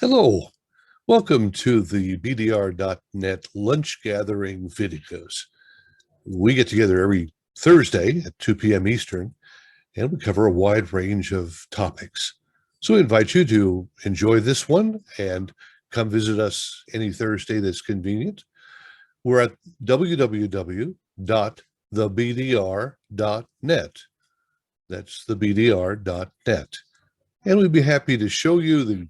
Hello, welcome to the BDR.net lunch gathering videos. We get together every Thursday at 2 p.m. Eastern, and we cover a wide range of topics. So we invite you to enjoy this one and come visit us any Thursday that's convenient. We're at www.thebdr.net. That's thebdr.net. And we'd be happy to show you the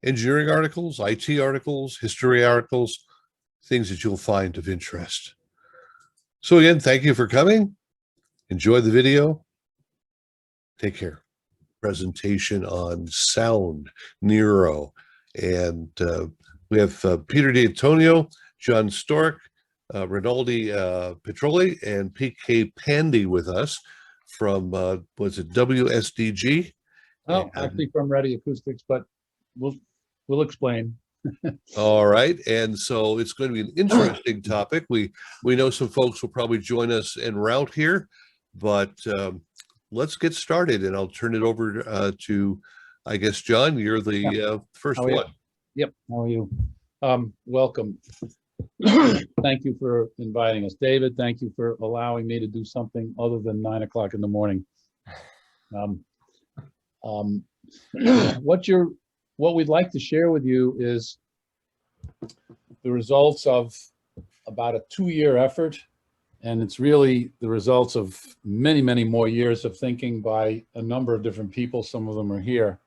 engineering articles, IT articles, history articles, things that you'll find of interest. So again, thank you for coming. Enjoy the video. Take care. Presentation on sound, NIRO, and we have Peter D'Antonio, John Storyk, Rinaldi Petroli, and PK Pandy with us from, was it WSDG? Oh, actually from Ready Acoustics, but we'll explain. All right, and so it's going to be an interesting topic. We know some folks will probably join us en route here, but let's get started, and I'll turn it over to, I guess, John, you're the first one. Yep, how are you? Welcome. Thank you for inviting us. David, thank you for allowing me to do something other than 9 o'clock in the morning. What we'd like to share with you is the results of about a 2-year effort, and it's really the results of many, many more years of thinking by a number of different people. Some of them are here.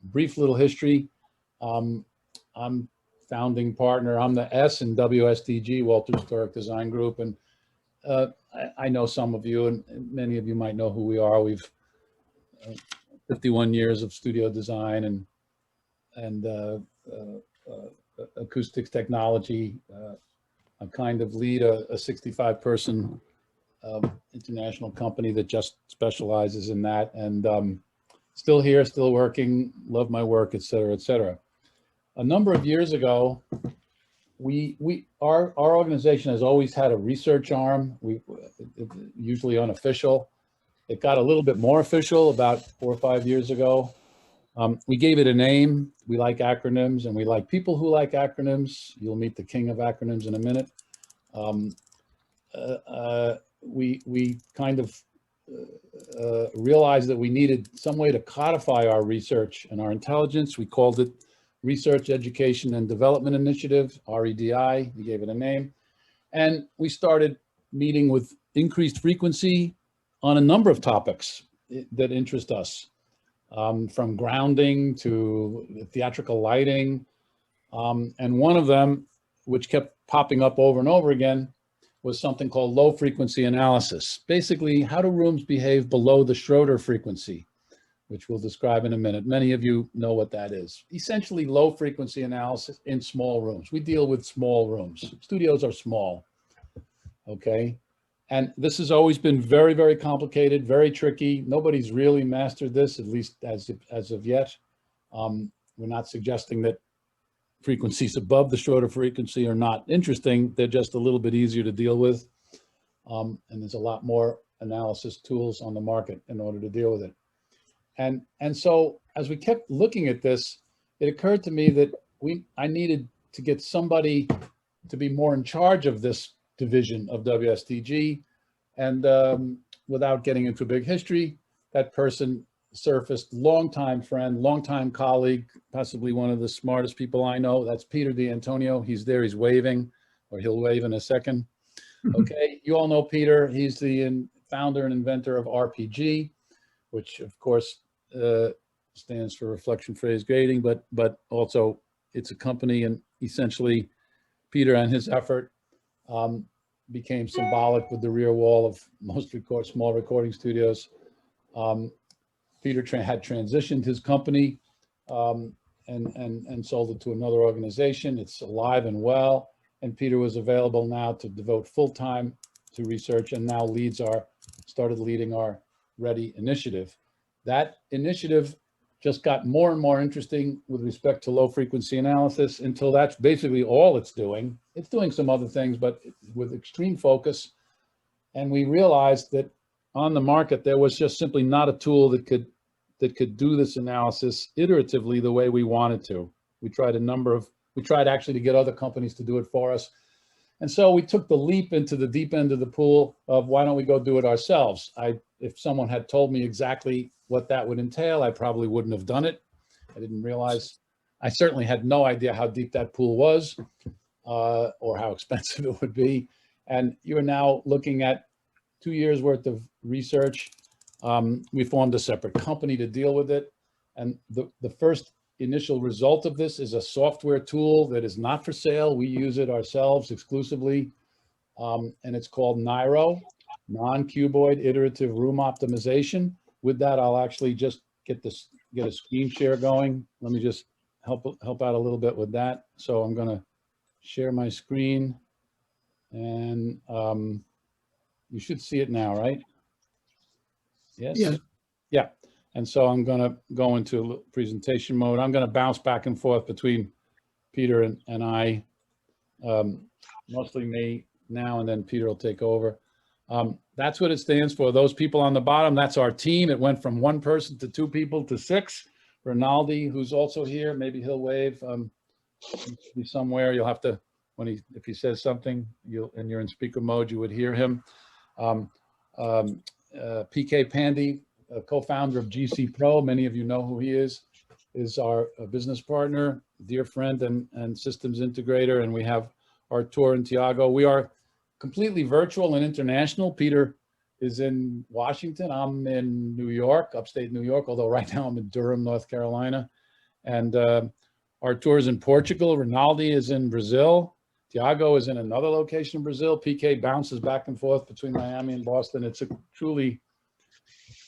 Brief little history. I'm founding partner. I'm the S in WSDG, Walter Storyk Design Group, and I know some of you, and many of you might know who we are. We've 51 years of studio design and acoustics technology. I kind of lead a 65-person international company that just specializes in that, and still here, still working, love my work, et cetera, et cetera. A number of years ago, our organization has always had a research arm, usually unofficial. It got a little bit more official about 4 or 5 years ago. We gave it a name. We like acronyms, and we like people who like acronyms. You'll meet the king of acronyms in a minute. We kind of realized that we needed some way to codify our research and our intelligence. We called it Research, Education, and Development Initiative, REDI. We gave it a name. And we started meeting with increased frequency on a number of topics that interest us. From grounding to theatrical lighting. And one of them, which kept popping up over and over again, was something called low frequency analysis. Basically, how do rooms behave below the Schroeder frequency, which we'll describe in a minute. Many of you know what that is. Essentially, low frequency analysis in small rooms. We deal with small rooms. Studios are small, okay? And this has always been very, very complicated, very tricky. Nobody's really mastered this, at least as of yet. We're not suggesting that frequencies above the Schroeder frequency are not interesting. They're just a little bit easier to deal with. And there's a lot more analysis tools on the market in order to deal with it. And so as we kept looking at this, it occurred to me that I needed to get somebody to be more in charge of this division of WSTG, and without getting into a big history, that person surfaced, longtime friend, longtime colleague, possibly one of the smartest people I know. That's Peter D'Antonio. He's there, he's waving, or he'll wave in a second. Okay, you all know Peter. He's the founder and inventor of RPG, which of course stands for reflection phase grading, but also it's a company, and essentially Peter and his effort became symbolic with the rear wall of most small recording studios. Peter had transitioned his company and sold it to another organization. It's alive and well, and Peter was available now to devote full time to research, and now started leading our Ready initiative. That initiative just got more and more interesting with respect to low frequency analysis, until that's basically all it's doing. It's doing some other things, but with extreme focus. And we realized that on the market, there was just simply not a tool that could do this analysis iteratively the way we wanted to. We tried actually to get other companies to do it for us. And so we took the leap into the deep end of the pool of why don't we go do it ourselves? If someone had told me exactly what that would entail, I probably wouldn't have done it. I didn't realize, I certainly had no idea how deep that pool was or how expensive it would be. And you are now looking at 2 years worth of research. We formed a separate company to deal with it. And the first initial result of this is a software tool that is not for sale. We use it ourselves exclusively. And it's called NIRO, Non-Cuboid Iterative Room Optimization. With that, I'll actually just get a screen share going. Let me just help out a little bit with that. So I'm going to share my screen, and you should see it now, right? Yes? Yeah. Yeah. And so I'm going to go into presentation mode. I'm going to bounce back and forth between Peter and I, mostly me now, and then Peter will take over. That's what it stands for. Those people on the bottom, that's our team. It went from 1 person to 2 people to 6. Rinaldi, who's also here, maybe he'll wave. He's somewhere. You'll have to, if he says something, and you're in speaker mode, you would hear him. PK Pandy, a co-founder of GC Pro, many of you know who he is our business partner, dear friend, and systems integrator. And we have Artur and Tiago. We are completely virtual and international. Peter is in Washington. I'm in New York, upstate New York, although right now I'm in Durham, North Carolina. And Artur is in Portugal. Rinaldi is in Brazil. Tiago is in another location in Brazil. PK bounces back and forth between Miami and Boston. It's a truly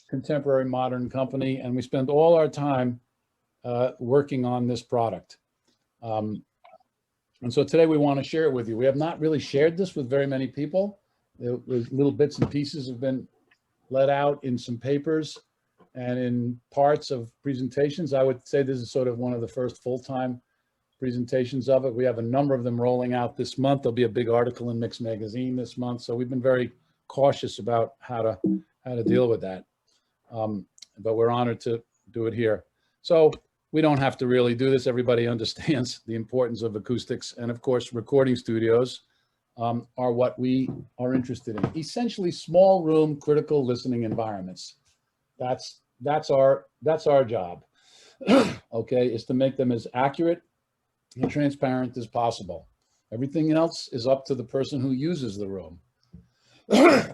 contemporary modern company, and we spend all our time working on this product. And so today we want to share it with you. We have not really shared this with very many people. Little bits and pieces have been let out in some papers and in parts of presentations. I would say this is sort of one of the first full-time presentations of it. We have a number of them rolling out this month. There'll be a big article in Mix Magazine this month. So we've been very cautious about how to deal with that. But we're honored to do it here. So we don't have to really do this. Everybody understands the importance of acoustics. And of course, recording studios are what we are interested in. Essentially small room, critical listening environments. That's our job, okay, is to make them as accurate and transparent as possible. Everything else is up to the person who uses the room.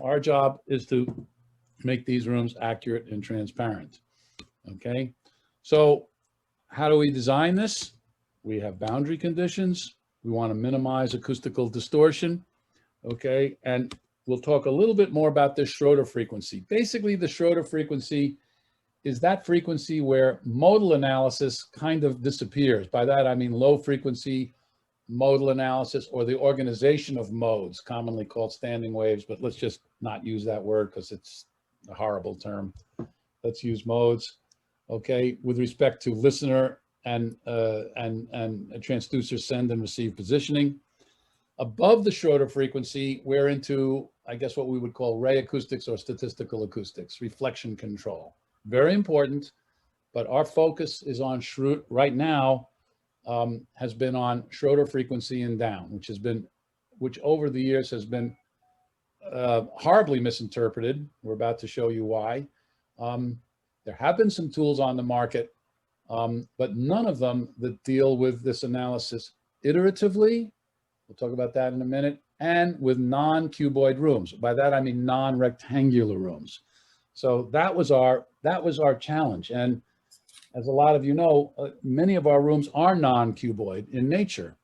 Our job is to make these rooms accurate and transparent, okay? So how do we design this? We have boundary conditions. We want to minimize acoustical distortion, okay? And we'll talk a little bit more about this Schroeder frequency. Basically, the Schroeder frequency is that frequency where modal analysis kind of disappears. By that, I mean low frequency modal analysis, or the organization of modes, commonly called standing waves, but let's just not use that word because it's a horrible term. Let's use modes, okay, with respect to listener and transducer send and receive positioning. Above the Schroeder frequency, we're into, I guess, what we would call ray acoustics or statistical acoustics, reflection control. Very important, but our focus is on right now, has been on Schroeder frequency and down, which over the years has been horribly misinterpreted. We're about to show you why. There have been some tools on the market, but none of them that deal with this analysis iteratively. We'll talk about that in a minute, and with non-cuboid rooms. By that, I mean non-rectangular rooms. So that was our challenge. And as a lot of you know, many of our rooms are non-cuboid in nature,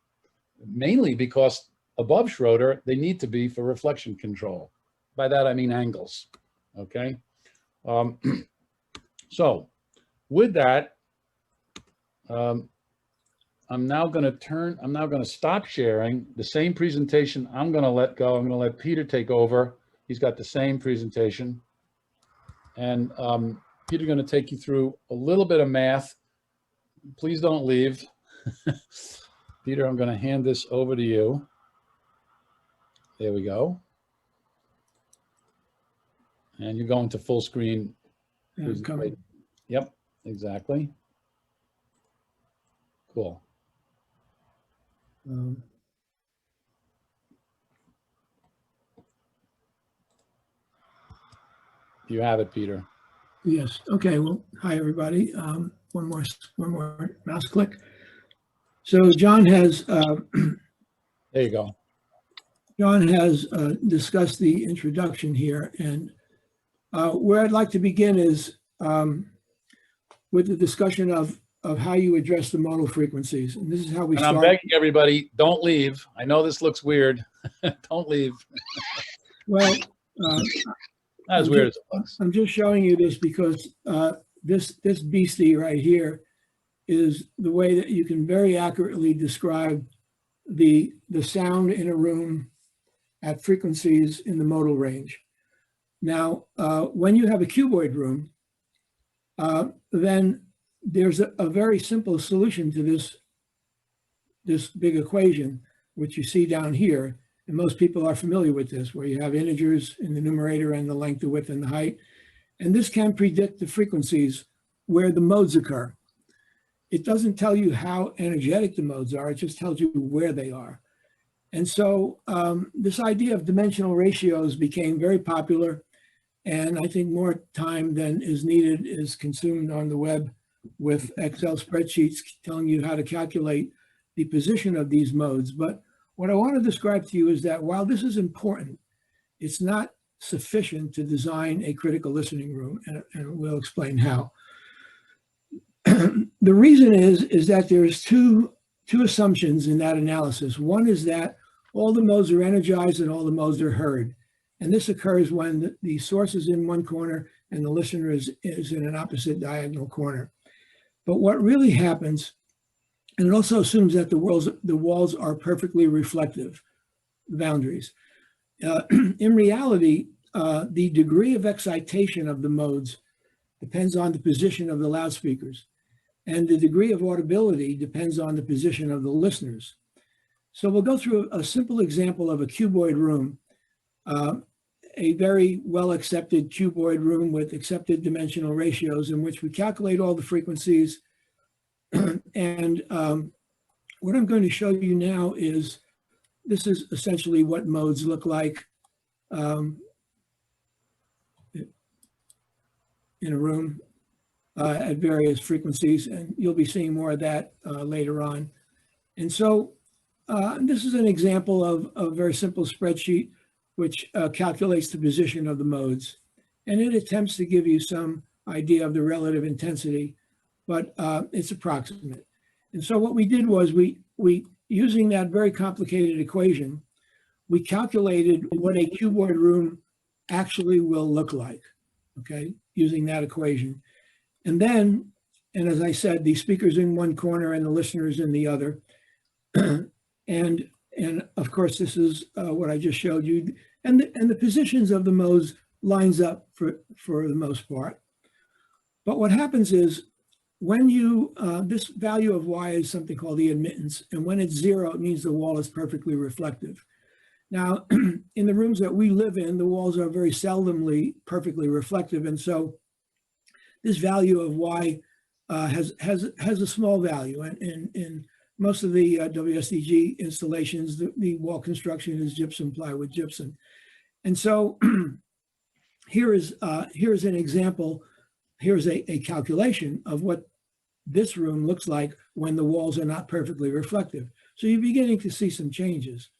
mainly because above Schroeder, they need to be for reflection control. By that, I mean angles, okay? So with that, I'm now going to stop sharing the same presentation. I'm going to let go. I'm going to let Peter take over. He's got the same presentation. And Peter's going to take you through a little bit of math. Please don't leave. Peter, I'm going to hand this over to you. There we go. And you're going to full screen. Yeah, Yep, exactly. Cool. Um, You have it, Peter. Yes. Okay. Well, hi everybody. One more mouse click. So John has There you go. discussed the introduction here, and where I'd like to begin is with the discussion of how you address the modal frequencies, and this is how we And start. I'm begging everybody, don't leave. I know this looks weird. Don't leave. Well, Not as weird as it looks. I'm just showing you this because this beastie right here is the way that you can very accurately describe the sound in a room at frequencies in the modal range. Now, when you have a cuboid room, then there's a very simple solution to this big equation, which you see down here. And most people are familiar with this, where you have integers in the numerator and the length, the width, and the height. And this can predict the frequencies where the modes occur. It doesn't tell you how energetic the modes are, it just tells you where they are. And so this idea of dimensional ratios became very popular. And I think more time than is needed is consumed on the web with Excel spreadsheets telling you how to calculate the position of these modes. But what I want to describe to you is that while this is important, it's not sufficient to design a critical listening room, and we'll explain how. The reason is that there's two assumptions in that analysis. One is that all the modes are energized and all the modes are heard. And this occurs when the source is in one corner and the listener is in an opposite diagonal corner. But what really happens, and it also assumes that the walls are perfectly reflective, the boundaries. In reality, the degree of excitation of the modes depends on the position of the loudspeakers, and the degree of audibility depends on the position of the listeners. So we'll go through a simple example of a cuboid room, a very well-accepted cuboid room with accepted dimensional ratios in which we calculate all the frequencies. And what I'm going to show you now is, this is essentially what modes look like in a room at various frequencies, and you'll be seeing more of that later on. And so this is an example of a very simple spreadsheet which calculates the position of the modes. And it attempts to give you some idea of the relative intensity, but it's approximate. And so what we did was we using that very complicated equation, we calculated what a cuboid room actually will look like, okay, using that equation. And then, and as I said, the speaker's in one corner and the listener's in the other. And of course, this is what I just showed you. And the positions of the modes lines up for the most part. But what happens is, when you, this value of y is something called the admittance, and when it's 0, it means the wall is perfectly reflective. Now, in the rooms that we live in, the walls are very seldomly perfectly reflective, and so this value of y has a small value. And in most of the WSDG installations, the wall construction is gypsum, plywood, gypsum. And so here is an example. Here's a calculation of what this room looks like when the walls are not perfectly reflective. So you're beginning to see some changes.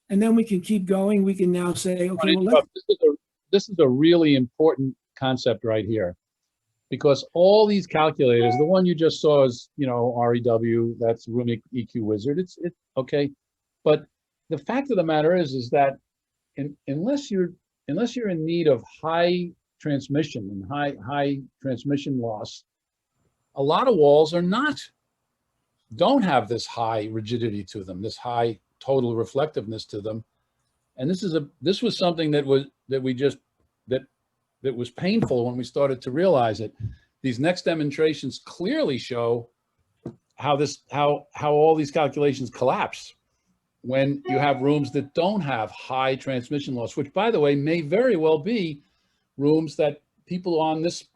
And then we can keep going. We can now say, okay, well, this is a really important concept right here, because all these calculators, the one you just saw is, REW, that's Room EQ Wizard. It's okay. But the fact of the matter is that unless you're in need of high transmission and high transmission loss, a lot of walls don't have this high rigidity to them, this high total reflectiveness to them. And this was something that was painful when we started to realize it. These next demonstrations clearly show how all these calculations collapse when you have rooms that don't have high transmission loss, which, by the way, may very well be rooms that people on this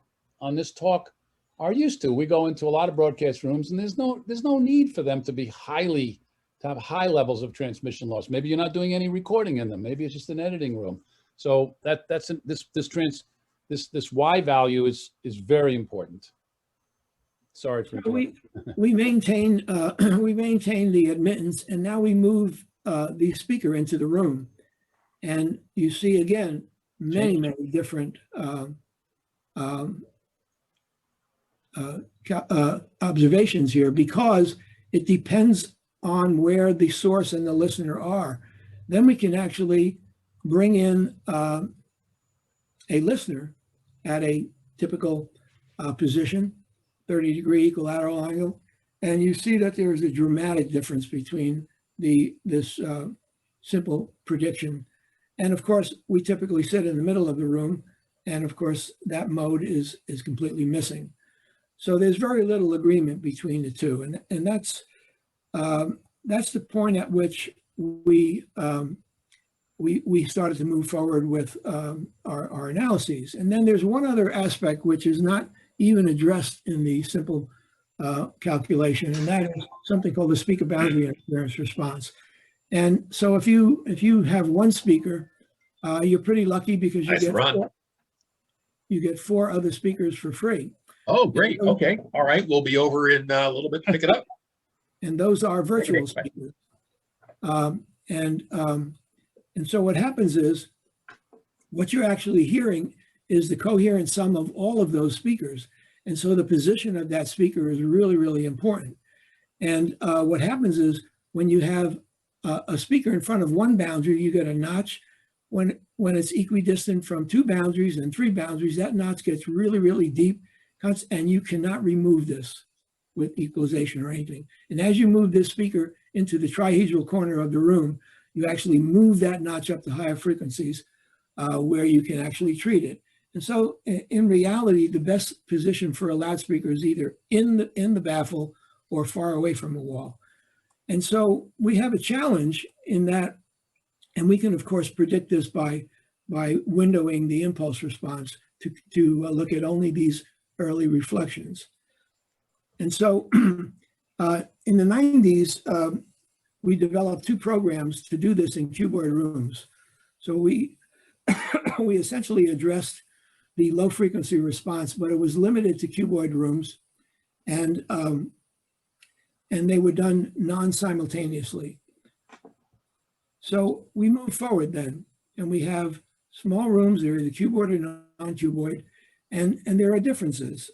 talk are used to. We go into a lot of broadcast rooms, and there's no need for them to to have high levels of transmission loss. Maybe you're not doing any recording in them. Maybe it's just an editing room. So this Y value is very important. Sorry for we maintain the admittance, and now we move the speaker into the room, and you see again many different observations here, because it depends on where the source and the listener are. Then we can actually bring in a listener at a typical position, 30-degree equilateral angle, and you see that there is a dramatic difference between this simple prediction. And of course, we typically sit in the middle of the room, and of course, that mode is completely missing. So there's very little agreement between the two, and that's the point at which we started to move forward with our analyses. And then there's one other aspect which is not even addressed in the simple calculation, and that is something called the speaker boundary interference response. And so if you have one speaker, you're pretty lucky because you get four other speakers for free. Oh, great. Okay. All right. We'll be over in a little bit to pick it up. And those are virtual speakers. And so what happens is, what you're actually hearing is the coherent sum of all of those speakers. And so the position of that speaker is really, really important. And what happens is, when you have a speaker in front of one boundary, you get a notch. When it's equidistant from two boundaries and three boundaries, that notch gets really, really deep, and you cannot remove this with equalization or anything. And as you move this speaker into the trihedral corner of the room, you actually move that notch up to higher frequencies where you can actually treat it. And so in reality, the best position for a loudspeaker is either in the baffle or far away from a wall. And so we have a challenge in that, and we can of course predict this by windowing the impulse response to look at only these early reflections. And so in the 90s, we developed two programs to do this in cuboid rooms. So we essentially addressed the low frequency response, but it was limited to cuboid rooms, and they were done non-simultaneously. So we moved forward then, and we have small rooms. They're either cuboid or non-cuboid, and there are differences.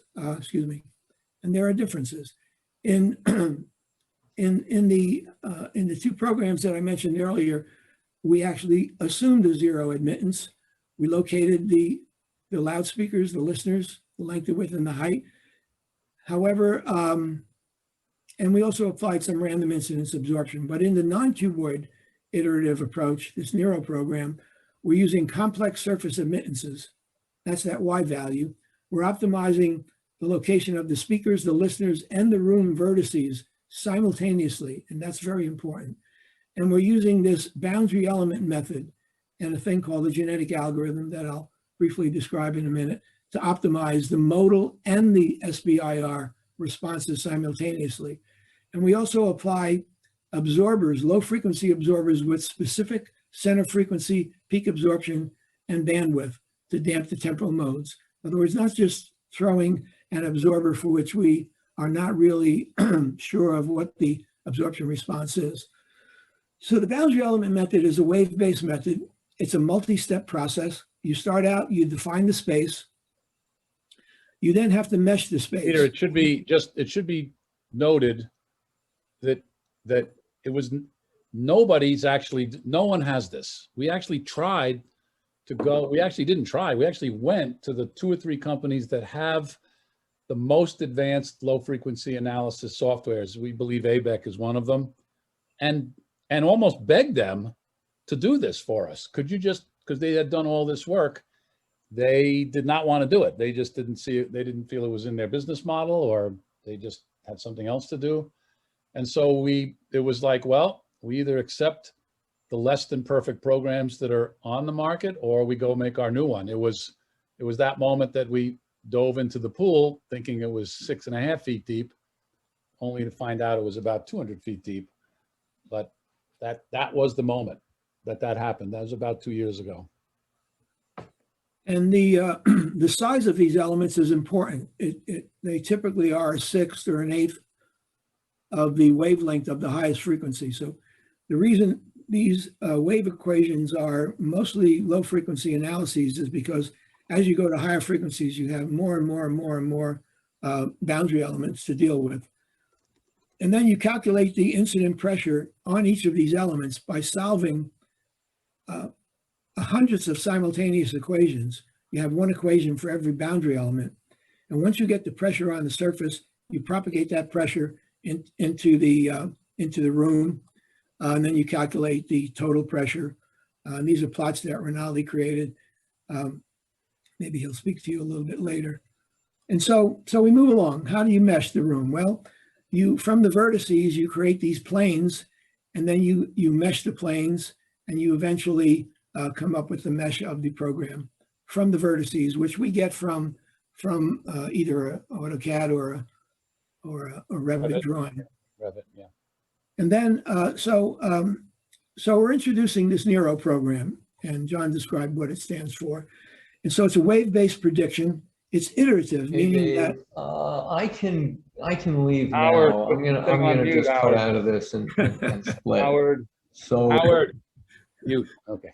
And there are differences in the two programs that I mentioned earlier. We actually assumed a zero admittance. We located the loudspeakers, the listeners, the length, the width, and the height. However, and we also applied some random incidence absorption. But in the non-cuboid iterative approach, this NIRO program, we're using complex surface admittances. That's that Y value. We're optimizing the location of the speakers, the listeners, and the room vertices simultaneously, and that's very important. And we're using this boundary element method and a thing called the genetic algorithm that I'll briefly describe in a minute to optimize the modal and the SBIR responses simultaneously. And we also apply absorbers, low frequency absorbers with specific center frequency, peak absorption, and bandwidth to damp the temporal modes. In other words, not just throwing an absorber for which we are not really sure of what the absorption response is. So the boundary element method is a wave-based method. It's a multi-step process. You start out, you define the space. You then have to mesh the space. Peter, it should be noted that it was nobody's actually, no one has this. We actually tried to go, we actually didn't try. We actually went to the 2 or 3 companies that have the most advanced low frequency analysis softwares. We believe ABEC is one of them, and almost begged them to do this for us. Could you just, because they had done all this work, they did not want to do it. They just didn't see it. They didn't feel it was in their business model, or they just had something else to do. And so it was like, well, we either accept the less than perfect programs that are on the market, or we go make our new one. It was that moment that we dove into the pool thinking it was 6.5 feet deep, only to find out it was about 200 feet deep. but that was the moment that happened. That was about 2 years ago. And the size of these elements is important. They typically are a sixth or an eighth of the wavelength of the highest frequency. So the reason these wave equations are mostly low frequency analyses is because as you go to higher frequencies, you have more and more and more and more boundary elements to deal with. And then you calculate the incident pressure on each of these elements by solving hundreds of simultaneous equations. You have one equation for every boundary element. And once you get the pressure on the surface, you propagate that pressure into the room. And then you calculate the total pressure. And these are plots that Rinaldi created. Maybe he'll speak to you a little bit later. And so we move along. How do you mesh the room? Well, from the vertices, you create these planes, and then you mesh the planes, and you eventually come up with the mesh of the program from the vertices, which we get from either an AutoCAD or a Revit drawing. Revit, yeah. And then, so we're introducing this NIRO program, and John described what it stands for. And so it's a wave-based prediction. It's iterative, meaning that I can leave Howard, now. put I'm the gonna thing on mute, just cut Howard. out of this and split. Howard, So Howard, mute. Okay.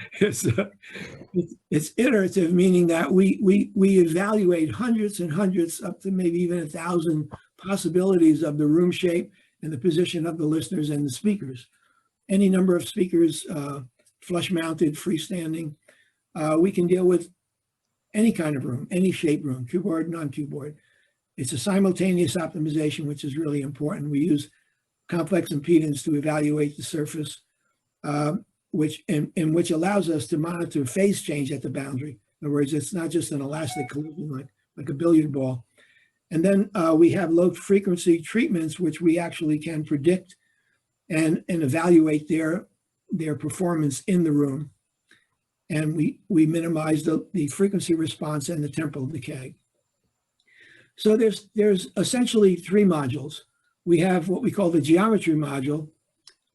it's iterative, meaning that we evaluate hundreds and hundreds, up to maybe even 1,000 possibilities of the room shape and the position of the listeners and the speakers. Any number of speakers, flush-mounted, freestanding. We can deal with any kind of room, any shape room, cuboid, non-cuboid. It's a simultaneous optimization, which is really important. We use complex impedance to evaluate the surface, which allows us to monitor phase change at the boundary. In other words, it's not just an elastic collision like a billiard ball. And then we have low frequency treatments, which we actually can predict and evaluate their performance in the room. And we minimize the frequency response and the temporal decay. So there's essentially three modules. We have what we call the geometry module,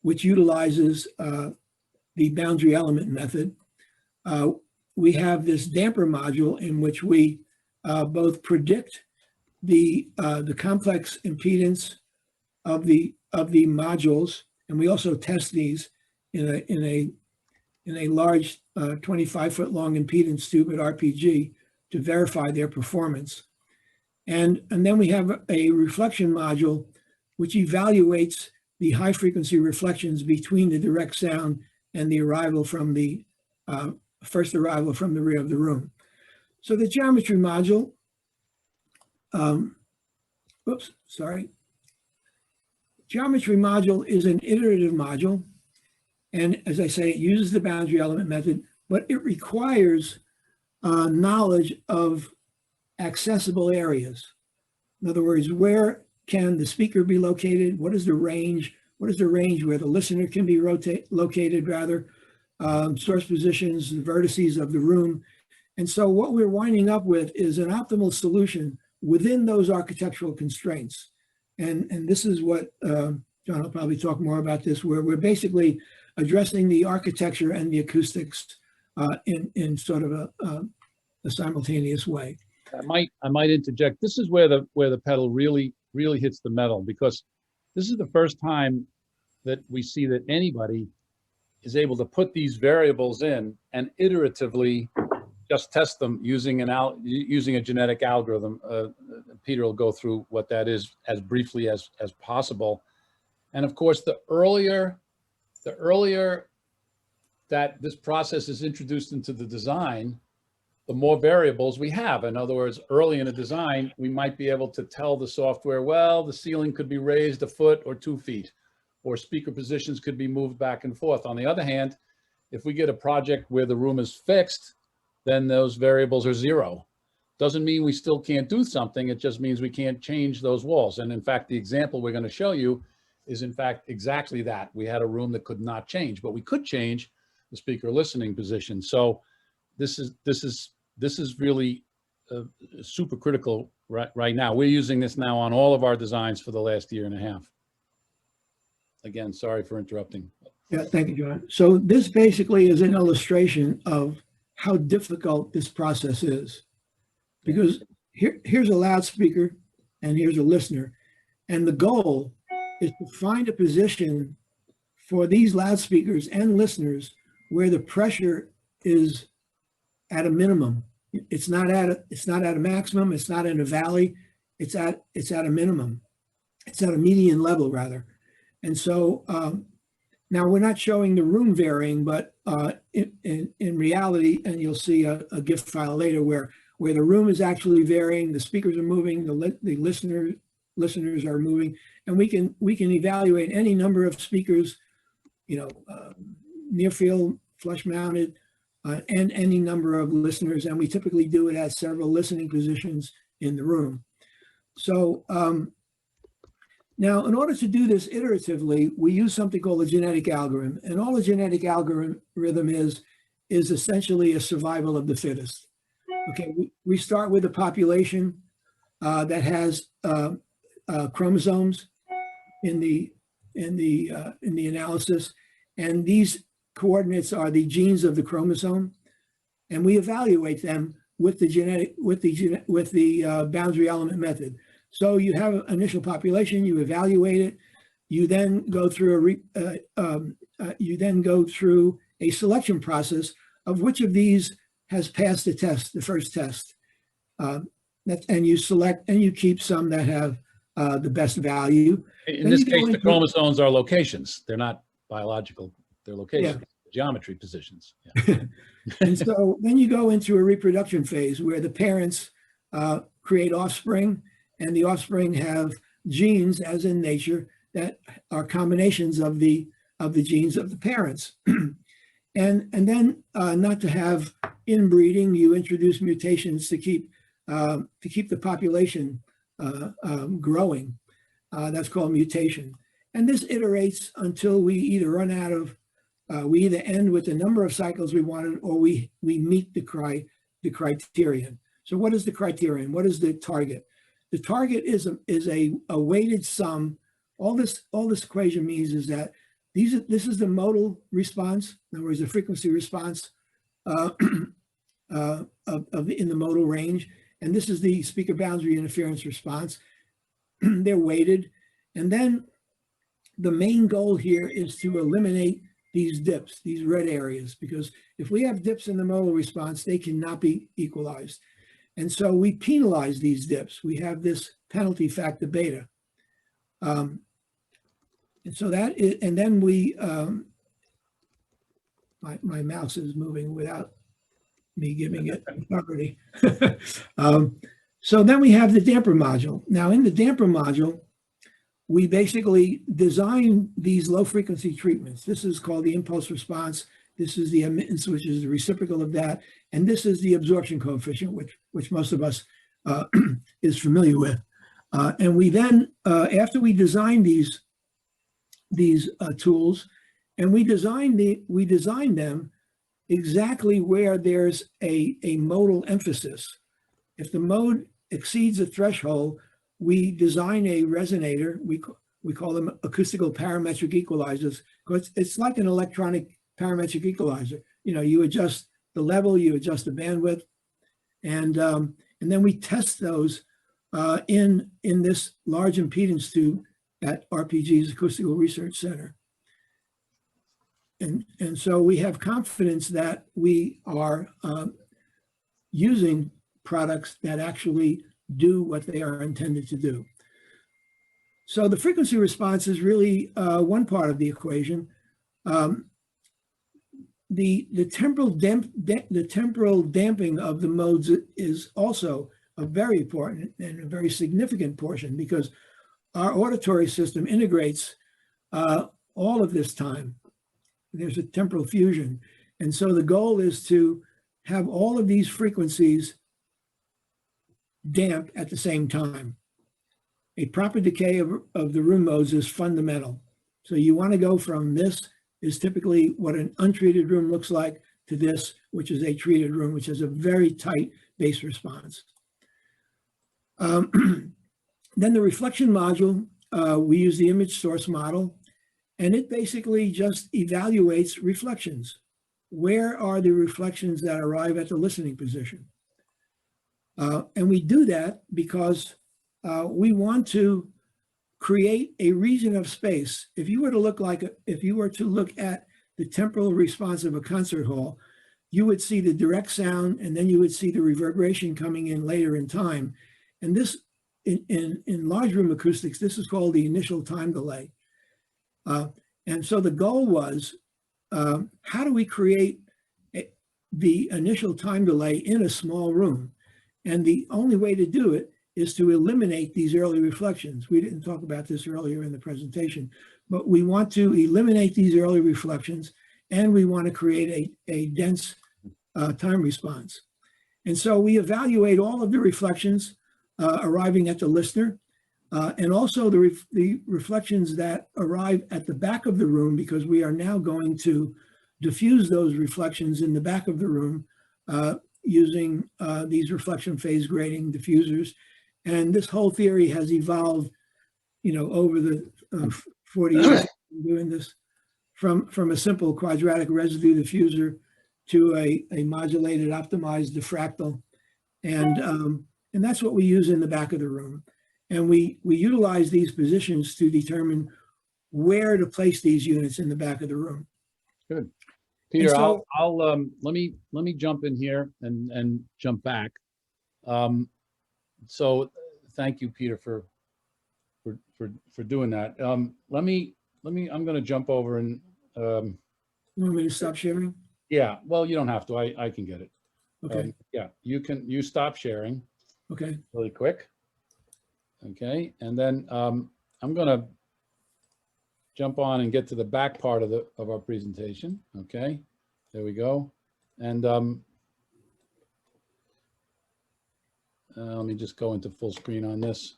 which utilizes the boundary element method. We have this damper module in which we both predict the complex impedance of the modules, and we also test these in a large 25-foot long impedance tube at RPG to verify their performance. And then we have a reflection module which evaluates the high frequency reflections between the direct sound and the arrival from the first arrival from the rear of the room. So the geometry module, geometry module is an iterative module. And as I say, it uses the boundary element method, but it requires knowledge of accessible areas. In other words, where can the speaker be located? What is the range? What is the range where the listener can be located, rather? Source positions, the vertices of the room. And so what we're winding up with is an optimal solution within those architectural constraints. And this is what, John will probably talk more about this, where we're basically addressing the architecture and the acoustics in sort of a simultaneous way. I might interject. This is where the pedal really hits the metal, because this is the first time that we see that anybody is able to put these variables in and iteratively just test them using a genetic algorithm. Peter will go through what that is as briefly as possible. And of course, the earlier that this process is introduced into the design, the more variables we have. In other words, early in a design, we might be able to tell the software, well, the ceiling could be raised a foot or 2 feet, or speaker positions could be moved back and forth. On the other hand, if we get a project where the room is fixed, then those variables are 0. Doesn't mean we still can't do something. It just means we can't change those walls. And in fact, the example we're going to show you is in fact exactly that. We had a room that could not change, but we could change the speaker listening position. So this is really super critical right now. We're using this now on all of our designs for the last 1.5 years. again, sorry for interrupting. Yeah, thank you, John. So this basically is an illustration of how difficult this process is. Because here's a loudspeaker and here's a listener. And the goal is to find a position for these loudspeakers and listeners where the pressure is at a minimum. It's not at a maximum, it's not in a valley, it's at a minimum. It's at a median level rather. And so now we're not showing the room varying, but in reality, and you'll see a GIF file later where the room is actually varying, the speakers are moving, the listeners are moving, and we can evaluate any number of speakers, near field, flush mounted, and any number of listeners, and we typically do it at several listening positions in the room. So now, in order to do this iteratively, we use something called a genetic algorithm, and all a genetic algorithm is essentially a survival of the fittest. Okay, we start with a population that has chromosomes in the analysis, and these coordinates are the genes of the chromosome, and we evaluate them with the boundary element method. So you have an initial population, you evaluate it, you then go through a selection process of which of these has passed the test, the first test, and you select and you keep some that have the best value. In this case, the chromosomes are locations. They're not biological, they're locations, geometry positions. Yeah. And so then you go into a reproduction phase where the parents create offspring, and the offspring have genes, as in nature, that are combinations of the genes of the parents. And then not to have inbreeding, you introduce mutations to keep the population growing. That's called mutation. And this iterates until we either run out of, we either end with the number of cycles we wanted, or we meet the criterion. So what is the criterion? What is the target? The target is a weighted sum. All this equation means is that this is the modal response. In other words, the frequency response in the modal range, and this is the speaker boundary interference response. They're weighted, and then the main goal here is to eliminate these dips, these red areas, because if we have dips in the modal response, they cannot be equalized. And so we penalize these dips. We have this penalty factor beta. And so that is, and then we, my mouse is moving without me giving it authority. So then we have the damper module. Now in the damper module, we basically design these low frequency treatments. This is called the impulse response. This is the emittance, which is the reciprocal of that. And this is the absorption coefficient, which most of us is familiar with. And we then, after we design these tools, and we design them exactly where there's a modal emphasis. If the mode exceeds a threshold, we design a resonator. We call them acoustical parametric equalizers, because it's like an electronic parametric equalizer. You adjust the level, you adjust the bandwidth, and then we test those in this large impedance tube at RPG's Acoustical Research Center. And so we have confidence that we are using products that actually do what they are intended to do. So the frequency response is really one part of the equation. The temporal damping of the modes is also a very important and a very significant portion, because our auditory system integrates all of this time. There's a temporal fusion. And so the goal is to have all of these frequencies damp at the same time. A proper decay of the room modes is fundamental. So you want to go from this is typically what an untreated room looks like to this, which is a treated room, which has a very tight bass response. Then the reflection module, we use the image source model, And it basically just evaluates reflections. Where are the reflections that arrive at the listening position? And we do that because we want to create a region of space. If you were to look at the temporal response of a concert hall, you would see the direct sound, and then you would see the reverberation coming in later in time. And this, in large room acoustics, this is called the initial time delay. And so the goal was, how do we create the initial time delay in a small room? And the only way to do it is to eliminate these early reflections. We didn't talk about this earlier in the presentation, but we want to eliminate these early reflections, and we want to create a dense time response. And so we evaluate all of the reflections arriving at the listener, and also the reflections that arrive at the back of the room, because we are now going to diffuse those reflections in the back of the room using these reflection phase grading diffusers. And this whole theory has evolved, over the 40 years doing this, from a simple quadratic residue diffuser to a modulated optimized diffractal. And that's what we use in the back of the room. And we utilize these positions to determine where to place these units in the back of the room. Good. Peter, so- I'll let me jump in here and jump back. So thank you, Peter, for doing that. I'm going to jump over and You want me to stop sharing? yeah, well, you don't have to. I can get it. Okay, Yeah, you stop sharing okay. really quick. Okay, and then I'm going to jump on and get to the back part of our presentation. Okay, there we go. And let me just go into full screen on this.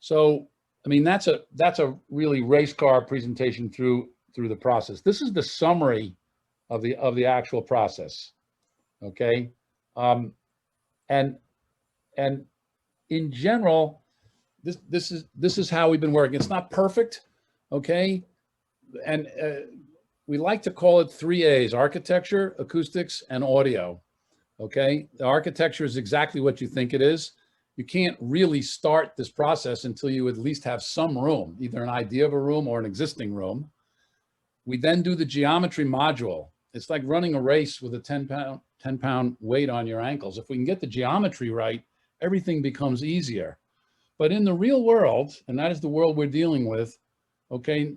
So, I mean, that's a really race car presentation through the process. This is the summary of the actual process. Okay, and in general, this is how we've been working. It's not perfect, okay, and we like to call it 3 A's: architecture, acoustics, and audio. Okay, the architecture is exactly what you think it is. You can't really start this process until you at least have some room, either an idea of a room or an existing room. We then do the geometry module. It's like running a race with a 10-pound weight on your ankles. If we can get the geometry right, everything becomes easier. But in the real world, and that is the world we're dealing with, okay,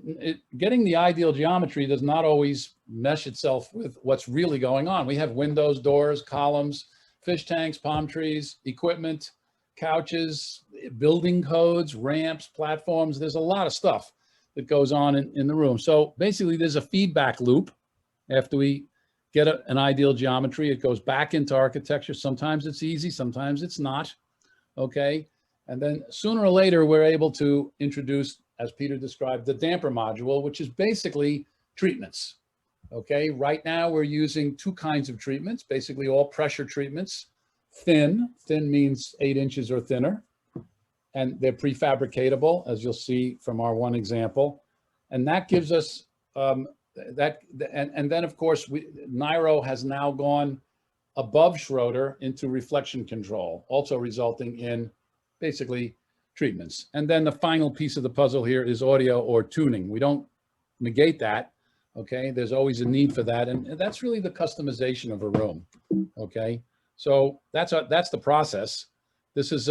getting the ideal geometry does not always mesh itself with what's really going on. We have windows, doors, columns, fish tanks, palm trees, equipment, couches, building codes, ramps, platforms. There's a lot of stuff that goes on in the room. So basically, there's a feedback loop. After we get an ideal geometry, it goes back into architecture. Sometimes it's easy, sometimes it's not, okay? And then sooner or later, we're able to introduce, as Peter described, the damper module, which is basically treatments, okay? Right now, we're using 2 kinds of treatments, basically all pressure treatments. Thin means 8 inches or thinner, and they're prefabricatable, as you'll see from our one example. And that gives us, and then of course, NIRO has now gone above Schroeder into reflection control, also resulting in basically treatments. And then the final piece of the puzzle here is audio or tuning. We don't negate that, okay? There's always a need for that. And that's really the customization of a room, okay? So that's the process. This is,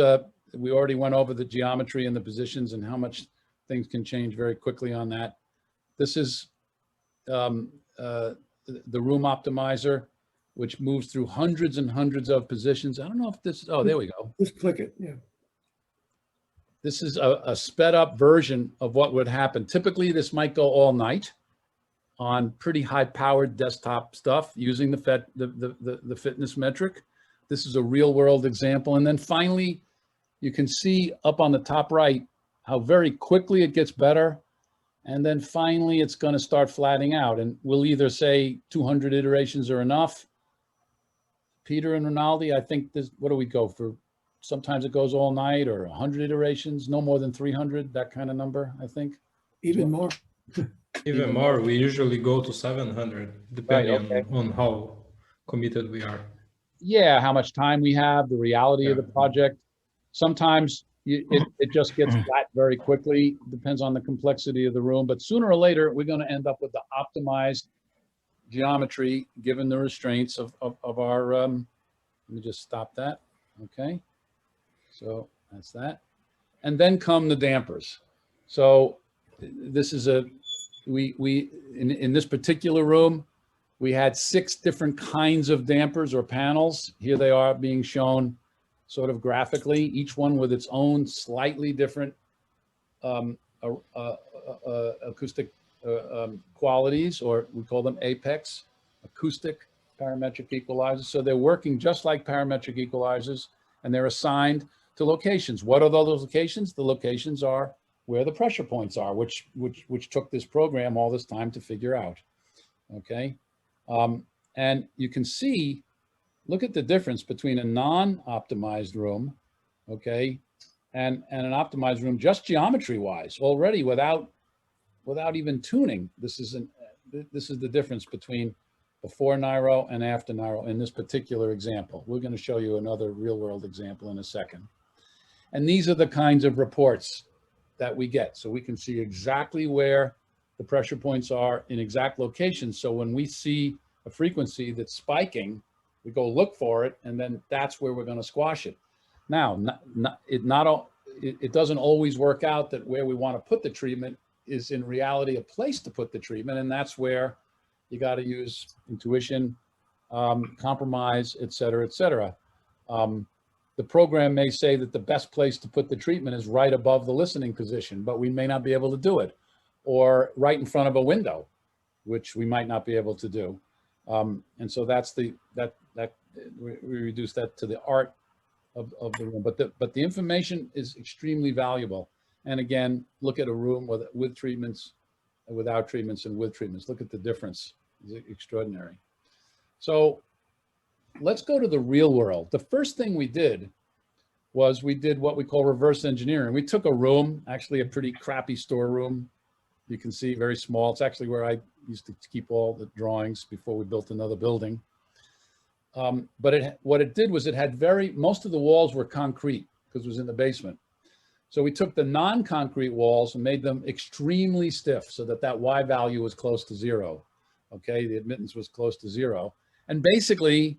we already went over the geometry and the positions and how much things can change very quickly on that. This is the room optimizer, which moves through hundreds and hundreds of positions. I don't know if this, oh, there we go. Just click it, yeah. This is a sped up version of what would happen. Typically, this might go all night on pretty high powered desktop stuff using the fitness metric. This is a real world example. And then finally, you can see up on the top right how very quickly it gets better. And then finally, it's going to start flattening out. And we'll either say 200 iterations are enough. Peter and Rinaldi, I think this, what do we go for? Sometimes it goes all night, or 100 iterations, no more than 300, that kind of number, I think. Even more. Even more, we usually go to 700, depending okay. on how committed we are. Yeah, how much time we have, the reality of the project. Sometimes it just gets flat very quickly, depends on the complexity of the room, but sooner or later, we're gonna end up with the optimized geometry, given the restraints of our, let me just stop that, okay? So that's that. And then come the dampers. So this is in this particular room, we had 6 different kinds of dampers or panels. Here they are being shown sort of graphically, each one with its own slightly different acoustic qualities, or we call them APEX, acoustic parametric equalizers. So they're working just like parametric equalizers, and they're assigned to locations. What are those locations? The locations are where the pressure points are, which took this program all this time to figure out. Okay. And you can see, look at the difference between a non-optimized room, okay, and an optimized room, just geometry-wise, already without even tuning. This is the difference between before NIRO and after NIRO in this particular example. We're going to show you another real-world example in a second. And these are the kinds of reports that we get. So we can see exactly where the pressure points are in exact locations. So when we see a frequency that's spiking, we go look for it, and then that's where we're going to squash it. Now, it doesn't always work out that where we want to put the treatment is in reality a place to put the treatment, and that's where you got to use intuition, compromise, et cetera, et cetera. The program may say that the best place to put the treatment is right above the listening position, but we may not be able to do it, or right in front of a window, which we might not be able to do. And so that's we reduce that to the art of the room, but the information is extremely valuable. And again, look at a room with treatments, and without treatments, and with treatments. Look at the difference. It's extraordinary. So let's go to the real world. The first thing we did was we did what we call reverse engineering. We took a room, actually a pretty crappy storeroom. You can see very small. It's actually where I used to keep all the drawings before we built another building. But what it did was it had most of the walls were concrete because it was in the basement. So we took the non-concrete walls and made them extremely stiff so that Y value was close to 0. Okay, the admittance was close to 0. And basically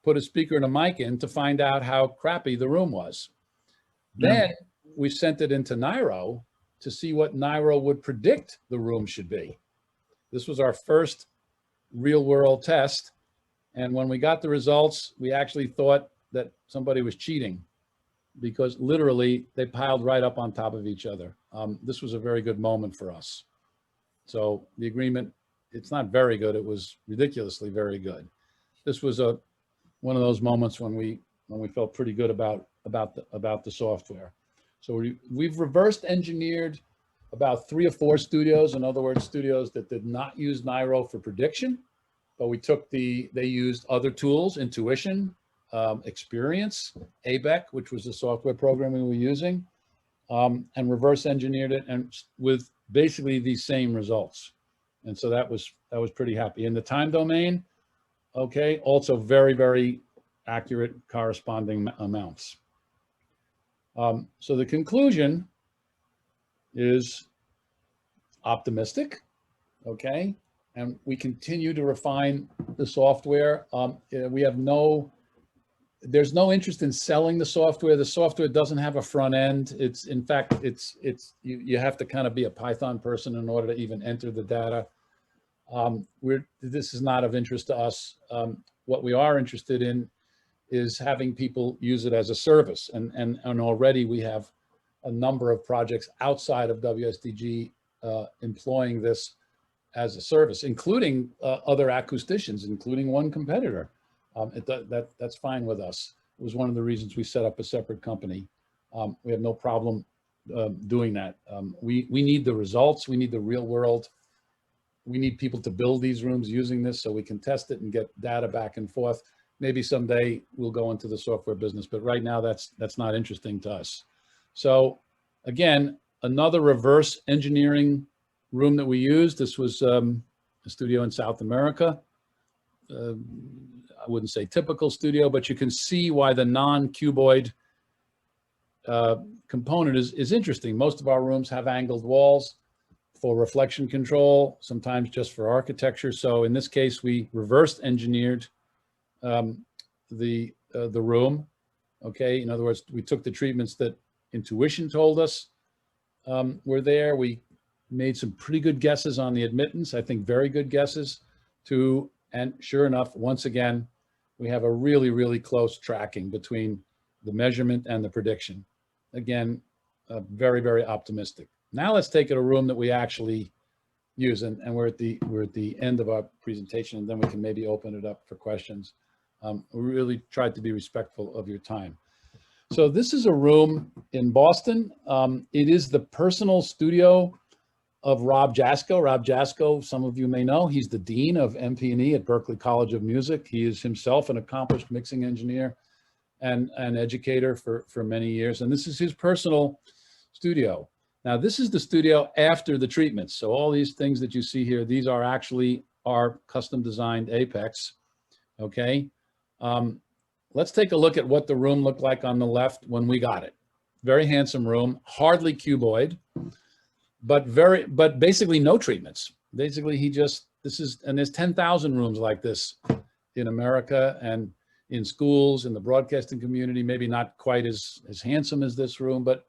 put a speaker and a mic in to find out how crappy the room was. Then we sent it into NIRO to see what NIRO would predict the room should be. This was our first real world test. And when we got the results, we actually thought that somebody was cheating, because literally they piled right up on top of each other. This was a very good moment for us. So the agreement, it's not very good. It was ridiculously very good. This was one of those moments when we felt pretty good about the software. So we've reversed engineered about 3 or 4 studios. In other words, studios that did not use NIRO for prediction, but they used other tools, intuition, experience, ABEC, which was the software program we were using, and reverse engineered it, and with basically these same results. And so that was pretty happy. In the time domain, okay, also very, very accurate corresponding amounts. So the conclusion is optimistic, okay? And we continue to refine the software. There's no interest in selling the software. The software doesn't have a front end. In fact, you have to kind of be a Python person in order to even enter the data. This is not of interest to us. What we are interested in is having people use it as a service. And already we have a number of projects outside of WSDG employing this as a service, including other acousticians, including one competitor. That's fine with us. It was one of the reasons we set up a separate company. We have no problem doing that. We need the results. We need the real world. We need people to build these rooms using this so we can test it and get data back and forth. Maybe someday we'll go into the software business, but right now that's not interesting to us. So again, another reverse engineering room that we used. This was a studio in South America. I wouldn't say typical studio, but you can see why the non-cuboid component is interesting. Most of our rooms have angled walls for reflection control, sometimes just for architecture. So in this case, we reverse engineered the room. Okay, in other words, we took the treatments that intuition told us were there. We made some pretty good guesses on the admittance. I think very good guesses and sure enough, once again, we have a really, really close tracking between the measurement and the prediction. Again, very, very optimistic. Now let's take it a room that we actually use, and we're at the end of our presentation, and then we can maybe open it up for questions. We really tried to be respectful of your time. So this is a room in Boston. It is the personal studio of Rob Jasko. Rob Jasko, some of you may know, he's the dean of MP&E at Berklee College of Music. He is himself an accomplished mixing engineer and an educator for many years. And this is his personal studio. Now, this is the studio after the treatments. So all these things that you see here, these are actually our custom designed Apex, okay? Let's take a look at what the room looked like on the left when we got it. Very handsome room, hardly cuboid, but basically no treatments. Basically, and there's 10,000 rooms like this in America and in schools, in the broadcasting community, maybe not quite as handsome as this room, but,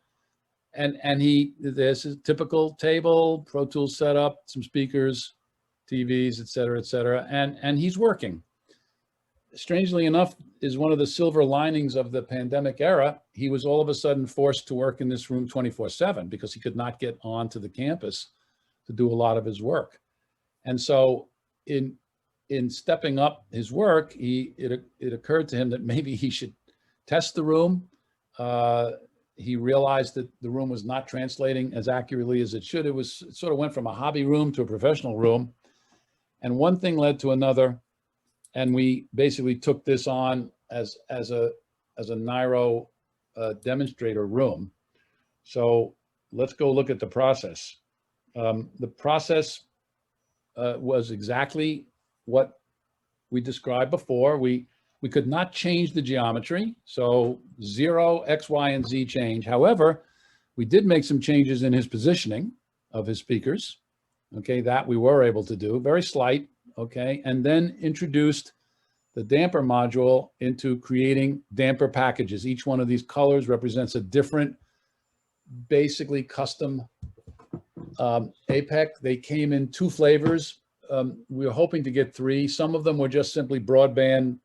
there's a typical table, Pro Tools setup, some speakers, TVs, et cetera, and he's working. Strangely enough, is one of the silver linings of the pandemic era. He was all of a sudden forced to work in this room 24/7 because he could not get onto the campus to do a lot of his work. And so in stepping up his work, it occurred to him that maybe he should test the room. He realized that the room was not translating as accurately as it should. It sort of went from a hobby room to a professional room. And one thing led to another. And we basically took this on as a NIRO demonstrator room. So let's go look at the process. The process was exactly what we described before. We could not change the geometry, so 0 X, Y, and Z change. However, we did make some changes in his positioning of his speakers. Okay, that we were able to do, very slight. Okay, and then introduced the damper module into creating damper packages. Each one of these colors represents a different, basically custom APEC. They came in 2 flavors. We were hoping to get 3. Some of them were just simply broadband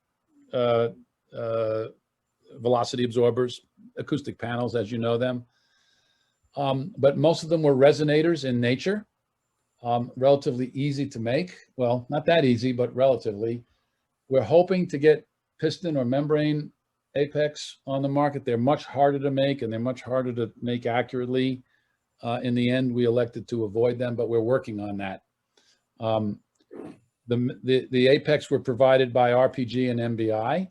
velocity absorbers, acoustic panels as you know them. But most of them were resonators in nature. Relatively easy to make. Well, not that easy, but relatively. We're hoping to get piston or membrane Apex on the market. They're much harder to make and they're much harder to make accurately. In the end, we elected to avoid them, but we're working on that. The Apex were provided by RPG and MBI.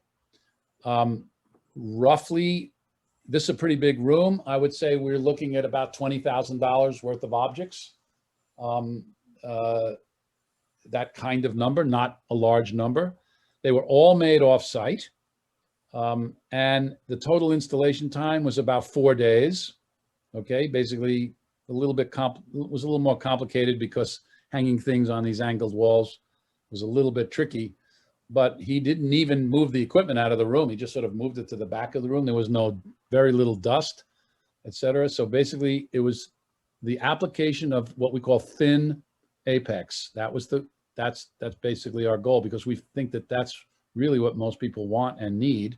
Roughly, this is a pretty big room. I would say we're looking at about $20,000 worth of objects. That kind of number, not a large number. They were all made off-site, and the total installation time was about 4 days. Okay, basically a little bit was a little more complicated because hanging things on these angled walls was a little bit tricky. But he didn't even move the equipment out of the room. He just sort of moved it to the back of the room. There was very little dust, etc. So basically, it was the application of what we call thin Apex. That's basically our goal, because we think that that's really what most people want and need.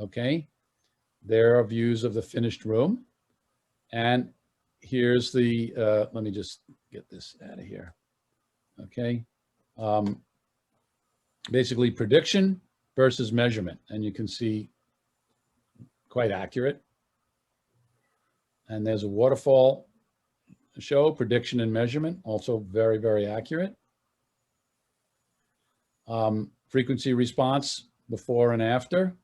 Okay, there are views of the finished room, and here's the. Let me just get this out of here. Okay, basically prediction versus measurement, and you can see quite accurate. And there's a waterfall show, prediction and measurement, also very, very accurate. Frequency response before and after.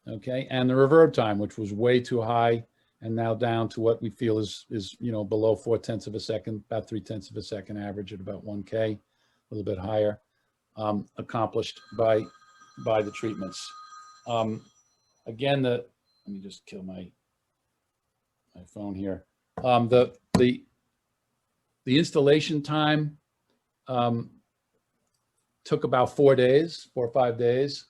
Okay, and the reverb time, which was way too high and now down to what we feel is below 0.4 of a second, about 0.3 of a second average at about 1K, a little bit higher, accomplished by the treatments. Again, let me just kill my phone here. The installation time took about 4 days, 4 or 5 days.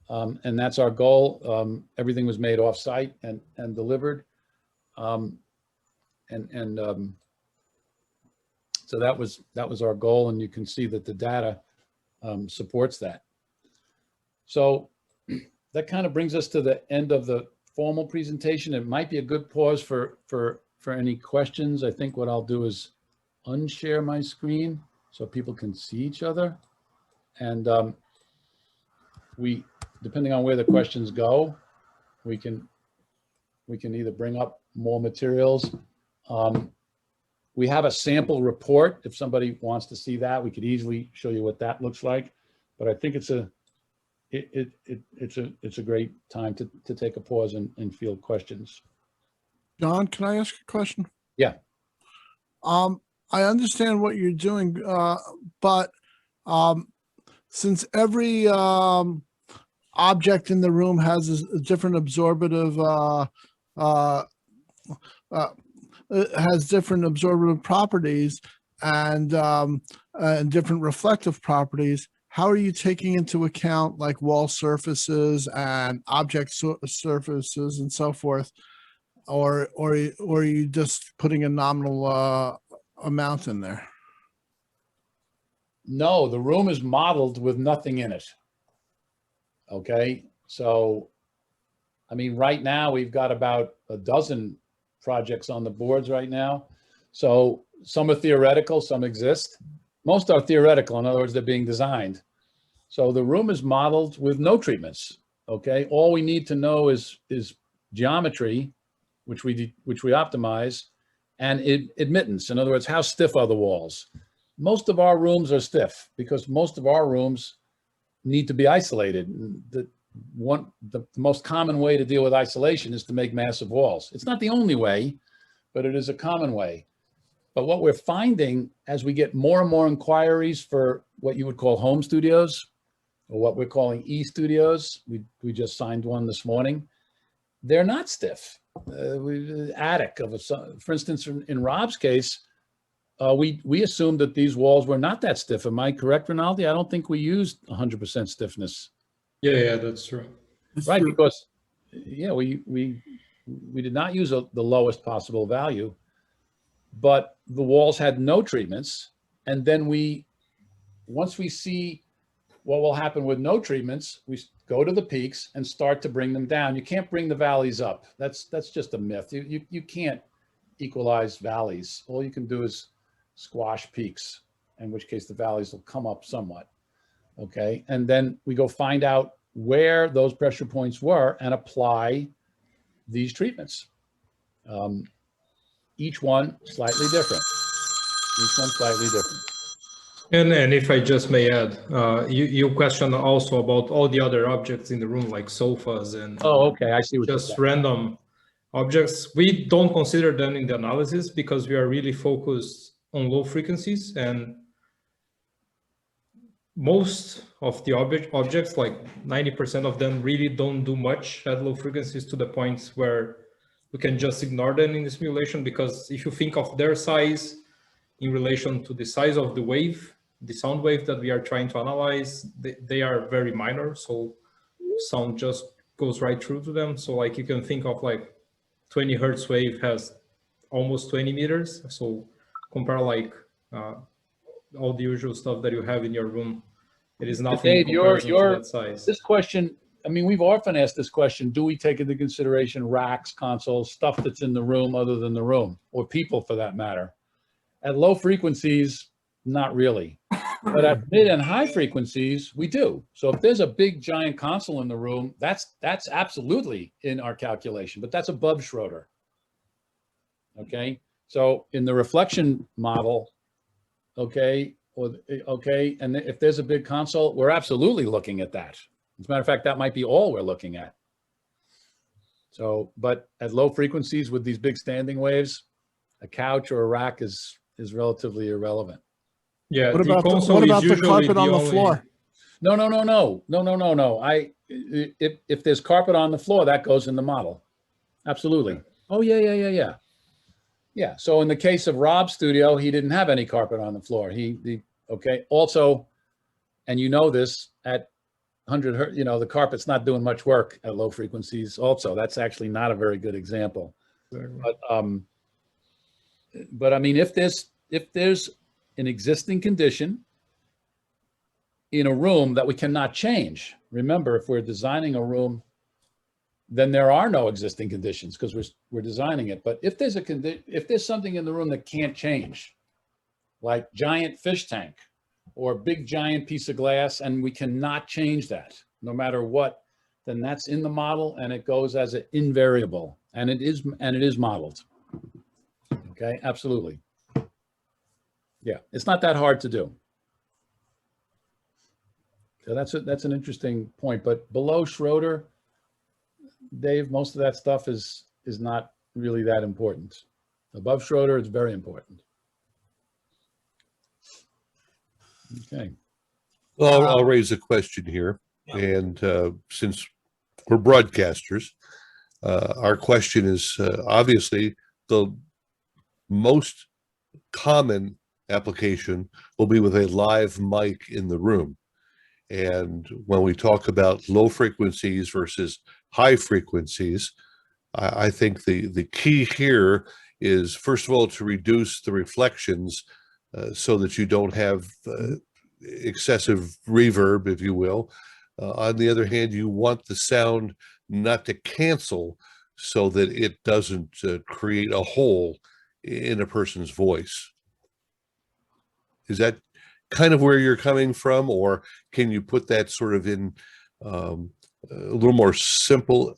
And that's our goal. Everything was made off-site and delivered. So that was our goal, and you can see that the data supports that. So that kind of brings us to the end of the formal presentation. It might be a good pause for any questions. I think what I'll do is unshare my screen so people can see each other. And depending on where the questions go, we can either bring up more materials. We have a sample report. If somebody wants to see that, we could easily show you what that looks like. But I think it's a great time to take a pause and field questions. John, can I ask a question? Yeah. I understand what you're doing, but since every object in the room has a different absorptive properties and different reflective properties, how are you taking into account like wall surfaces and object surfaces and so forth, or are you just putting a nominal amount in there? No, the room is modeled with nothing in it. Okay, so I mean, right now we've got about a dozen projects on the boards right now. So some are theoretical, some exist. Most are theoretical. In other words, they're being designed. So the room is modeled with no treatments. Okay, all we need to know is geometry, which we optimize, and admittance. In other words, how stiff are the walls? Most of our rooms are stiff because most of our rooms need to be isolated. The most common way to deal with isolation is to make massive walls. It's not the only way, but it is a common way. But what we're finding as we get more and more inquiries for what you would call home studios, or what we're calling e-studios, we just signed one this morning, they're not stiff. Attic for instance, in Rob's case, we assumed that these walls were not that stiff. Am I correct, Rinaldi? I don't think we used 100% stiffness. Yeah, that's true. Right, because we did not use the lowest possible value, but the walls had no treatments. And then once we see what will happen with no treatments, we go to the peaks and start to bring them down. You can't bring the valleys up. That's just a myth. You can't equalize valleys. All you can do is squash peaks, in which case the valleys will come up somewhat. Okay, and then we go find out where those pressure points were and apply these treatments. Each one slightly different. Each one slightly different. And if I just may add, you questioned also about all the other objects in the room, like sofas and okay, I see what you're just saying. random objects. We don't consider them in the analysis because we are really focused on low frequencies, and most of the objects, like 90% of them, really don't do much at low frequencies to the point where we can just ignore them in the simulation, because if you think of their size in relation to the size of the wave, the sound wave that we are trying to analyze, they are very minor. So sound just goes right through to them. So like you can think of like 20 hertz wave has almost 20 meters. So compare like all the usual stuff that you have in your room. It is nothing in comparison to that size. This question, I mean, we've often asked this question, do we take into consideration racks, consoles, stuff that's in the room other than the room, or people for that matter? At low frequencies, not really. But at mid and high frequencies, we do. So if there's a big giant console in the room, that's absolutely in our calculation, but that's above Schroeder. Okay, so in the reflection model, and if there's a big console, we're absolutely looking at that. As a matter of fact, that might be all we're looking at. So, but at low frequencies with these big standing waves, a couch or a rack is relatively irrelevant. Yeah, What the about console what is about the usually carpet on the only- floor? No. If there's carpet on the floor, that goes in the model. Absolutely. Oh, yeah. Yeah. So in the case of Rob's studio, he didn't have any carpet on the floor. Okay. Also, and you know this, at 100 hertz, the carpet's not doing much work at low frequencies. Also, that's actually not a very good example. But I mean, if there's an existing condition in a room that we cannot change, remember, if we're designing a room, then there are no existing conditions because we're designing it. But if there's if there's something in the room that can't change, like giant fish tank or big giant piece of glass, and we cannot change that no matter what, then that's in the model and it goes as an invariable, and it is modeled. Okay, absolutely. Yeah, it's not that hard to do. So that's an interesting point. But below Schroeder, Dave, most of that stuff is not really that important. Above Schroeder, it's very important. Okay. Well, I'll raise a question here. And since we're broadcasters, our question is obviously the most common application will be with a live mic in the room. And when we talk about low frequencies versus high frequencies, I think the key here is, first of all, to reduce the reflections so that you don't have excessive reverb, if you will. On the other hand, you want the sound not to cancel so that it doesn't create a hole in a person's voice. Is that kind of where you're coming from, or can you put that sort of in a little more simple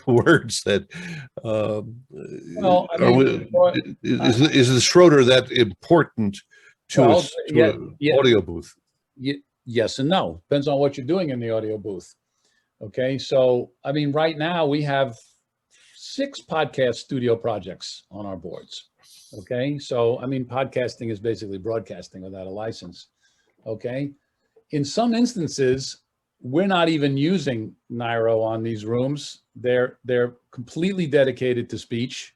words that Well, I mean, is the Schroeder that important to Well, an audio booth? yes and no. Depends on what you're doing in the audio booth. Okay, so I mean, right now we have 6 podcast studio projects on our boards. Okay, so I mean, podcasting is basically broadcasting without a license. Okay, in some instances, we're not even using NIRO on these rooms. They're completely dedicated to speech,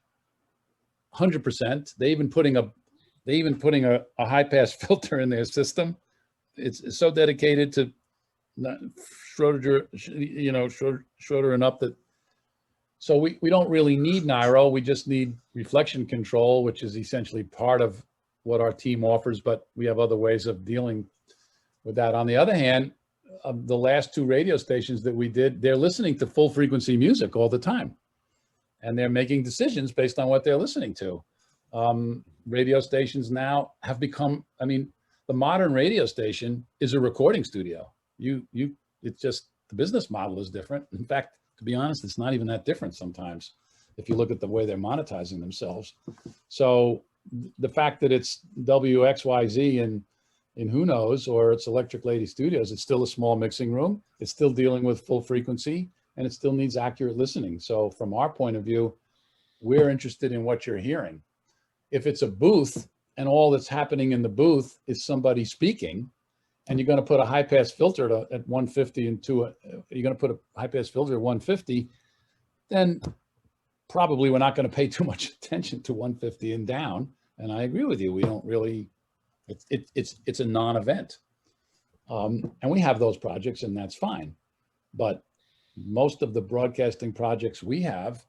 100%. They even putting a high pass filter in their system. It's so dedicated to Schroeder, Schroeder and up that. So we don't really need NIRO. We just need reflection control, which is essentially part of what our team offers, but we have other ways of dealing with that. On the other hand, the last 2 radio stations that we did, they're listening to full frequency music all the time. And they're making decisions based on what they're listening to. Radio stations now have become, I mean, the modern radio station is a recording studio. It's just, the business model is different. In fact, to be honest, it's not even that different sometimes if you look at the way they're monetizing themselves. So the fact that it's WXYZ in who knows, or it's Electric Lady Studios, it's still a small mixing room. It's still dealing with full frequency, and it still needs accurate listening. So from our point of view, we're interested in what you're hearing. If it's a booth and all that's happening in the booth is somebody speaking, and you're going to put a high pass filter at 150 and you're going to put a high pass filter at 150, then probably we're not going to pay too much attention to 150 and down. And I agree with you. We don't really, it's a non-event. And we have those projects, and that's fine. But most of the broadcasting projects we have,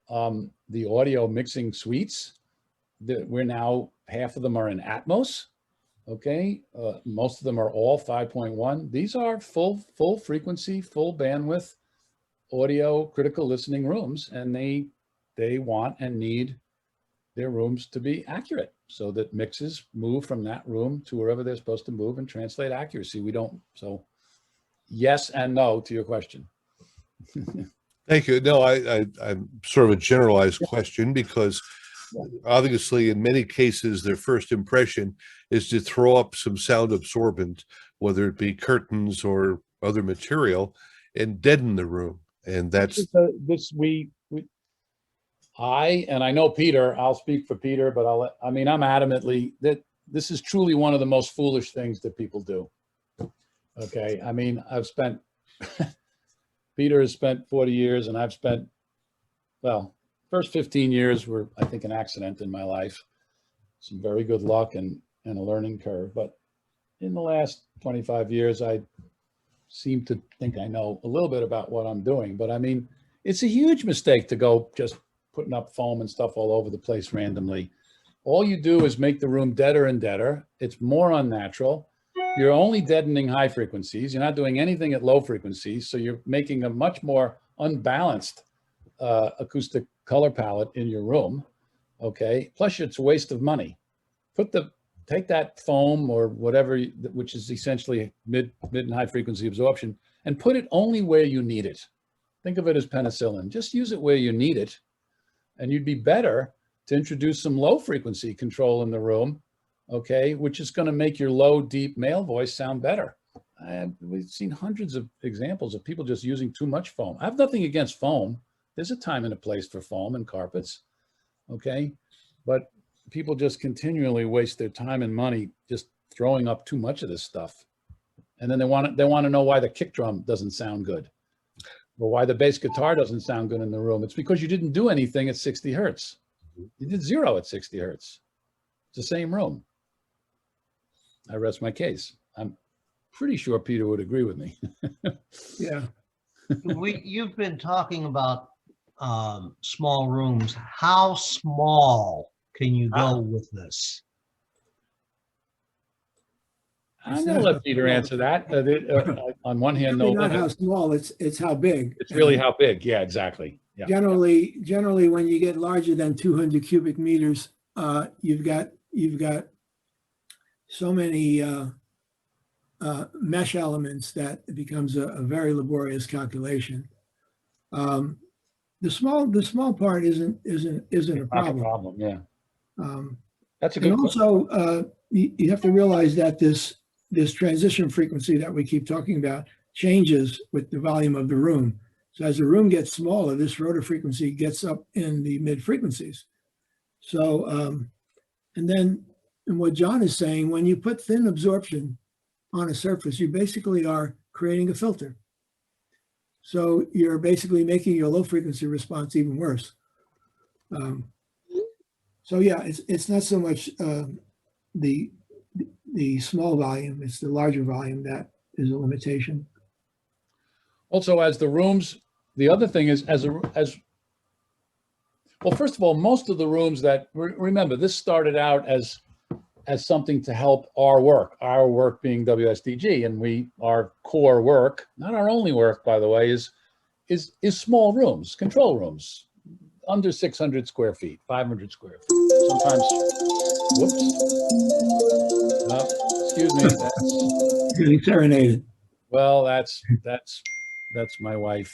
the audio mixing suites, we're now, half of them are in Atmos. Okay, most of them are all 5.1. These are full frequency, full bandwidth audio critical listening rooms, and they want and need their rooms to be accurate so that mixes move from that room to wherever they're supposed to move and translate accuracy. So yes and no to your question. Thank you. No, I'm sort of a generalized question, because obviously in many cases their first impression is to throw up some sound absorbent, whether it be curtains or other material, and deaden the room. And that's, I know Peter, I'll speak for Peter, but I'm adamantly that this is truly one of the most foolish things that people do. Okay. I mean, Peter has spent 40 years and I've spent, well, first 15 years were, I think, an accident in my life, some very good luck and a learning curve. But in the last 25 years, I seem to think I know a little bit about what I'm doing. But I mean, it's a huge mistake to go just putting up foam and stuff all over the place randomly. All you do is make the room deader and deader. It's more unnatural. You're only deadening high frequencies. You're not doing anything at low frequencies. So you're making a much more unbalanced acoustic color palette in your room. Okay. Plus it's a waste of money. Take that foam or whatever, which is essentially mid and high frequency absorption, and put it only where you need it. Think of it as penicillin. Just use it where you need it. And you'd be better to introduce some low frequency control in the room, okay, which is going to make your low, deep male voice sound better. We've seen hundreds of examples of people just using too much foam. I have nothing against foam. There's a time and a place for foam and carpets, okay? But people just continually waste their time and money just throwing up too much of this stuff. And then they want to know why the kick drum doesn't sound good or why the bass guitar doesn't sound good in the room. It's because you didn't do anything at 60 hertz. You did 0 at 60 hertz. It's the same room. I rest my case. I'm pretty sure Peter would agree with me. Yeah. You've been talking about small rooms. How small can you go with this? I'm going to let Peter answer that. On one hand, no Really not how limit. small, it's how big. It's really how big. Yeah, exactly. Yeah. Generally, when you get larger than 200 cubic meters, you've got so many mesh elements that it becomes a very laborious calculation. The small part isn't a Not a problem. problem. Yeah. That's a And good question. also, you have to realize that this transition frequency that we keep talking about changes with the volume of the room. So as the room gets smaller, this rotor frequency gets up in the mid frequencies. So, and what John is saying, when you put thin absorption on a surface, you basically are creating a filter. So you're basically making your low frequency response even worse. So yeah, it's not so much the small volume, it's the larger volume that is a limitation. Also, as the rooms, the other thing is well, first of all, most of the rooms that, remember, this started out as something to help our work being WSDG, and our core work, not our only work, by the way, is small rooms, control rooms, under 600 square feet, 500 square feet. Sometimes, whoops. Excuse me. That's, Getting serenaded. well, that's my wife.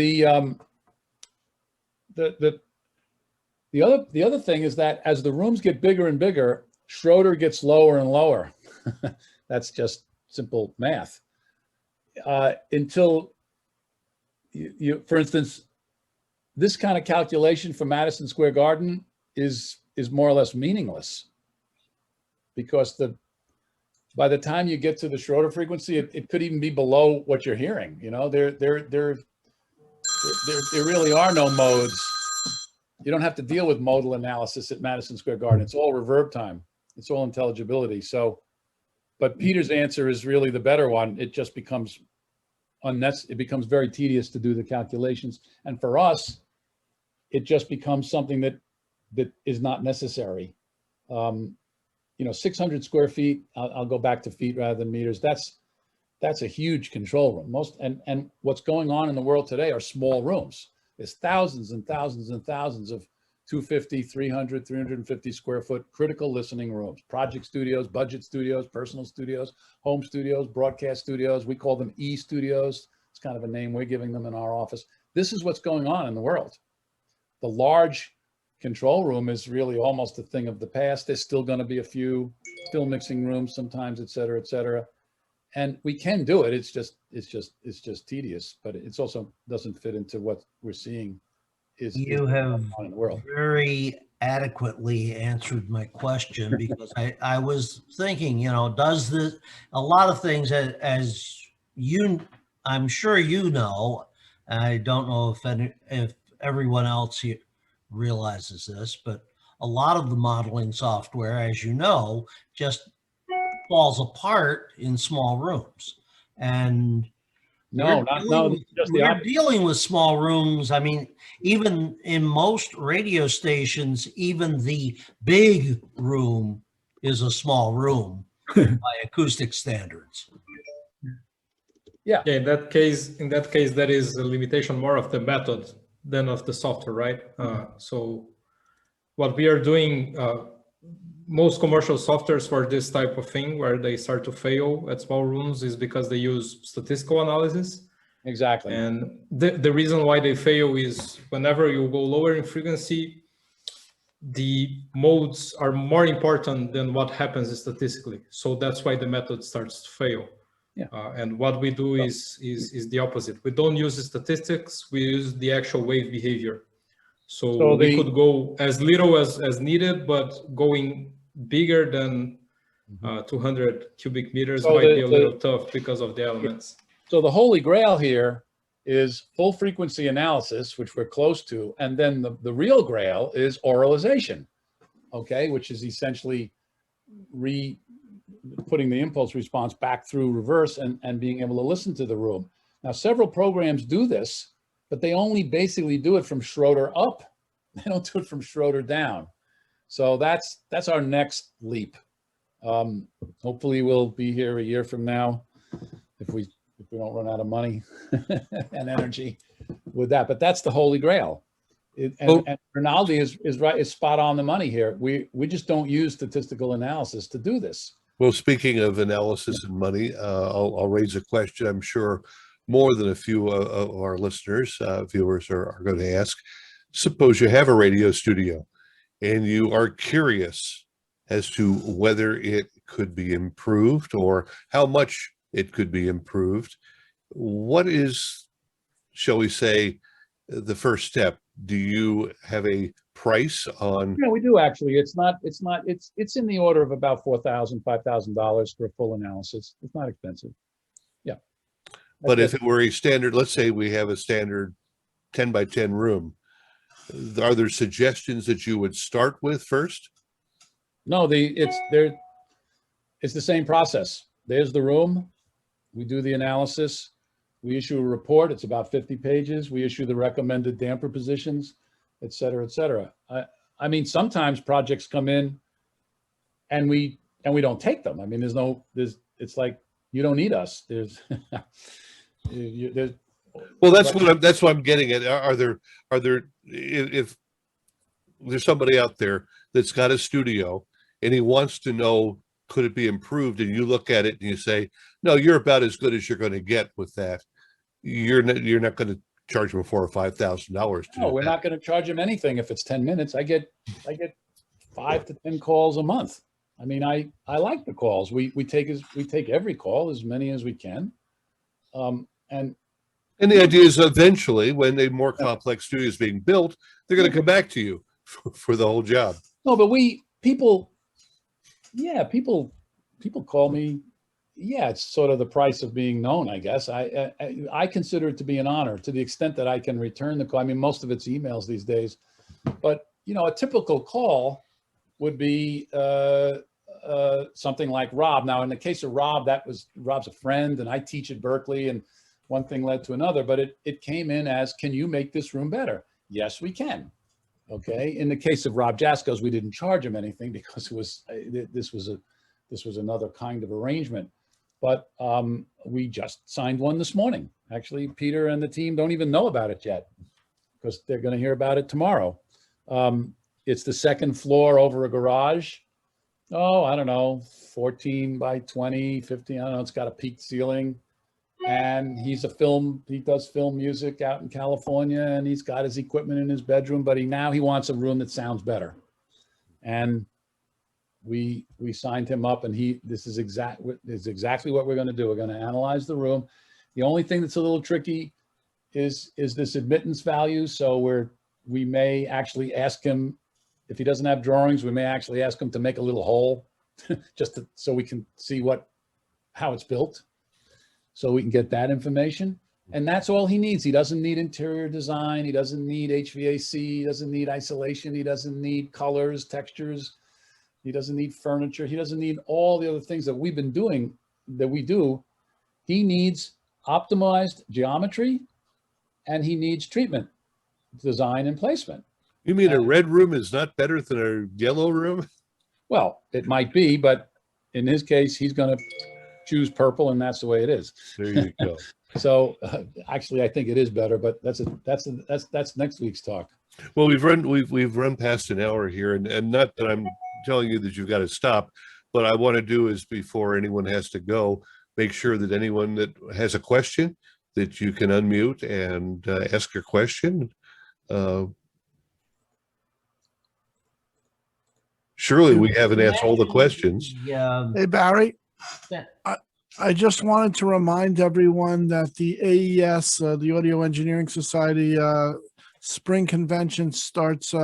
The other thing is that as the rooms get bigger and bigger, Schroeder gets lower and lower. That's just simple math. Until for instance, this kind of calculation for Madison Square Garden is more or less meaningless, because by the time you get to the Schroeder frequency, it could even be below what you're hearing. You know, there really are no modes. You don't have to deal with modal analysis at Madison Square Garden. It's all reverb time. It's all intelligibility. So, but Peter's answer is really the better one. It just becomes it becomes very tedious to do the calculations. And for us, it just becomes something that is not necessary. 600 square feet, I'll go back to feet rather than meters. That's a huge control room. And what's going on in the world today are small rooms. There's thousands and thousands and thousands of 250, 300, 350 square foot critical listening rooms, project studios, budget studios, personal studios, home studios, broadcast studios. We call them e-studios. It's kind of a name we're giving them in our office. This is what's going on in the world. The large control room is really almost a thing of the past. There's still going to be a few still mixing rooms sometimes, et cetera, et cetera. And we can do it. It's just tedious, but it's also doesn't fit into what we're seeing is You have on in the world. very adequately answered my question because I was thinking, you know, does this, a lot of things as you, I'm sure you know, I don't know if everyone else here realizes this, but a lot of the modeling software, as you know, just falls apart in small rooms. And No, just the we're opposite. dealing with small rooms. I mean, even in most radio stations, even the big room is a small room by acoustic standards. Yeah. Yeah, in that case, that is a limitation more of the method than of the software, right? So what we are doing, most commercial softwares for this type of thing, where they start to fail at small rooms, is because they use statistical analysis. Exactly. And the reason why they fail is whenever you go lower in frequency, the modes are more important than what happens statistically. So that's why the method starts to fail. Yeah. And what we do is the opposite. We don't use the statistics, we use the actual wave behavior. So we could go as little as needed, but going bigger than 200 cubic meters might be a little tough because of the elements. So the holy grail here is full frequency analysis, which we're close to. And then the real grail is auralization, okay, which is essentially putting the impulse response back through reverse and being able to listen to the room. Now, several programs do this, but they only basically do it from Schroeder up. They don't do it from Schroeder down. So that's our next leap. Hopefully we'll be here a year from now if we don't run out of money and energy with that. But that's the holy grail. And Rinaldi is right, is spot on the money here. We just don't use statistical analysis to do this. Well, speaking of analysis and money, I'll raise a question I'm sure more than a few of our listeners, viewers are going to ask. Suppose you have a radio studio and you are curious as to whether it could be improved or how much it could be improved. What is, shall we say, the first step? Do you have a price on? Yeah, we do actually. It's in the order of about $4,000, $5,000 for a full analysis. It's not expensive. Yeah. But if it were a standard, let's say we have a standard 10 by 10 room, are there suggestions that you would start with first? No, it's the same process. There's the room. We do the analysis. We issue a report. It's about 50 pages. We issue the recommended damper positions, et cetera, et cetera. I mean, sometimes projects come in and we don't take them. I mean, it's like, you don't need us. Well, that's what I'm getting at. Are there, if there's somebody out there that's got a studio and he wants to know, could it be improved? And you look at it and you say, no, you're about as good as you're going to get with that. You're not going to charge him $4,000 or $5,000. No, we're not going to charge him anything if it's 10 minutes. I get 5 to 10 calls a month. I mean, I like the calls. We take every call, as many as we can. And the idea is eventually, when a more complex studio is being built, they're going to come back to you for the whole job. No, but people call me. Yeah, it's sort of the price of being known, I guess. I consider it to be an honor to the extent that I can return the call. I mean, most of it's emails these days, but you know, a typical call would be something like Rob. Now, in the case of Rob, Rob's a friend, and I teach at Berkeley, and one thing led to another. But it came in as, can you make this room better? Yes, we can. Okay. In the case of Rob Jaskos, we didn't charge him anything because this was another kind of arrangement. But we just signed one this morning. Actually, Peter and the team don't even know about it yet because they're going to hear about it tomorrow. It's the second floor over a garage. Oh, I don't know, 14 by 20, 15. I don't know. It's got a peaked ceiling. And he does film music out in California, and he's got his equipment in his bedroom, but now he wants a room that sounds better. And we signed him up, and this is exactly what we're going to do. We're going to analyze the room. The only thing that's a little tricky is this admittance value. So we may actually ask him, if he doesn't have drawings, we may actually ask him to make a little hole so we can see how it's built, so we can get that information. And that's all he needs. He doesn't need interior design. He doesn't need HVAC. He doesn't need isolation. He doesn't need colors, textures. He doesn't need furniture. He doesn't need all the other things that we've been doing, that we do. He needs optimized geometry, and he needs treatment, design, and placement. You mean a red room is not better than a yellow room? Well, it might be, but in his case, he's going to choose purple, and that's the way it is. There you go. So actually, I think it is better, but that's next week's talk. Well, we've run past an hour here, and not that I'm telling you that you've got to stop, but I want to do is, before anyone has to go, make sure that anyone that has a question, that you can unmute and ask your question. Surely we haven't asked all the questions. Yeah. Hey, Barry, that- I just wanted to remind everyone that the AES, the Audio Engineering Society, spring convention starts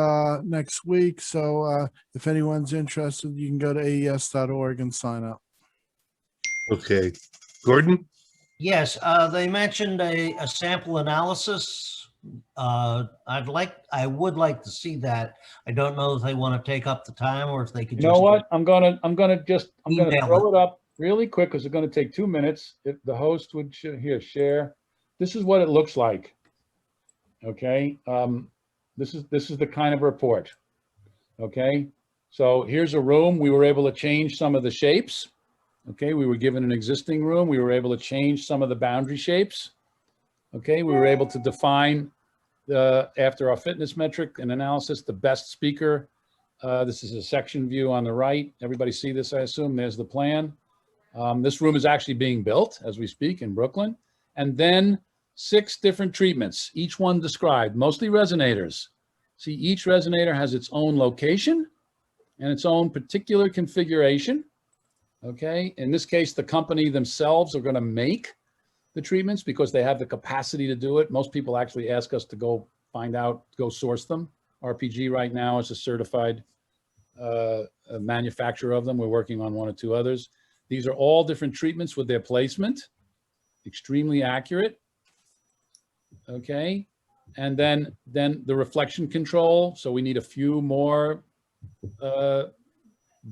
next week. So if anyone's interested, you can go to aes.org and sign up. Okay. Gordon? Yes, they mentioned a sample analysis. I would like to see that. I don't know if they want to take up the time or if they could You know what? I'm gonna Email throw it up really quick, because it's going to take 2 minutes. If the host would share, this is what it looks like. Okay, this is the kind of report. Okay, so here's a room. We were able to change some of the shapes. Okay, we were given an existing room. We were able to change some of the boundary shapes. Okay, we were able to define after our fitness metric and analysis, the best speaker. This is a section view on the right. Everybody see this, I assume. There's the plan. This room is actually being built as we speak in Brooklyn. And then 6 different treatments, each one described, mostly resonators. See, each resonator has its own location and its own particular configuration. Okay, in this case, the company themselves are going to make the treatments because they have the capacity to do it. Most people actually ask us to go find out, go source them. RPG right now is a certified manufacturer of them. We're working on 1 or 2 others. These are all different treatments with their placement, extremely accurate. Okay, and then the reflection control. So we need a few more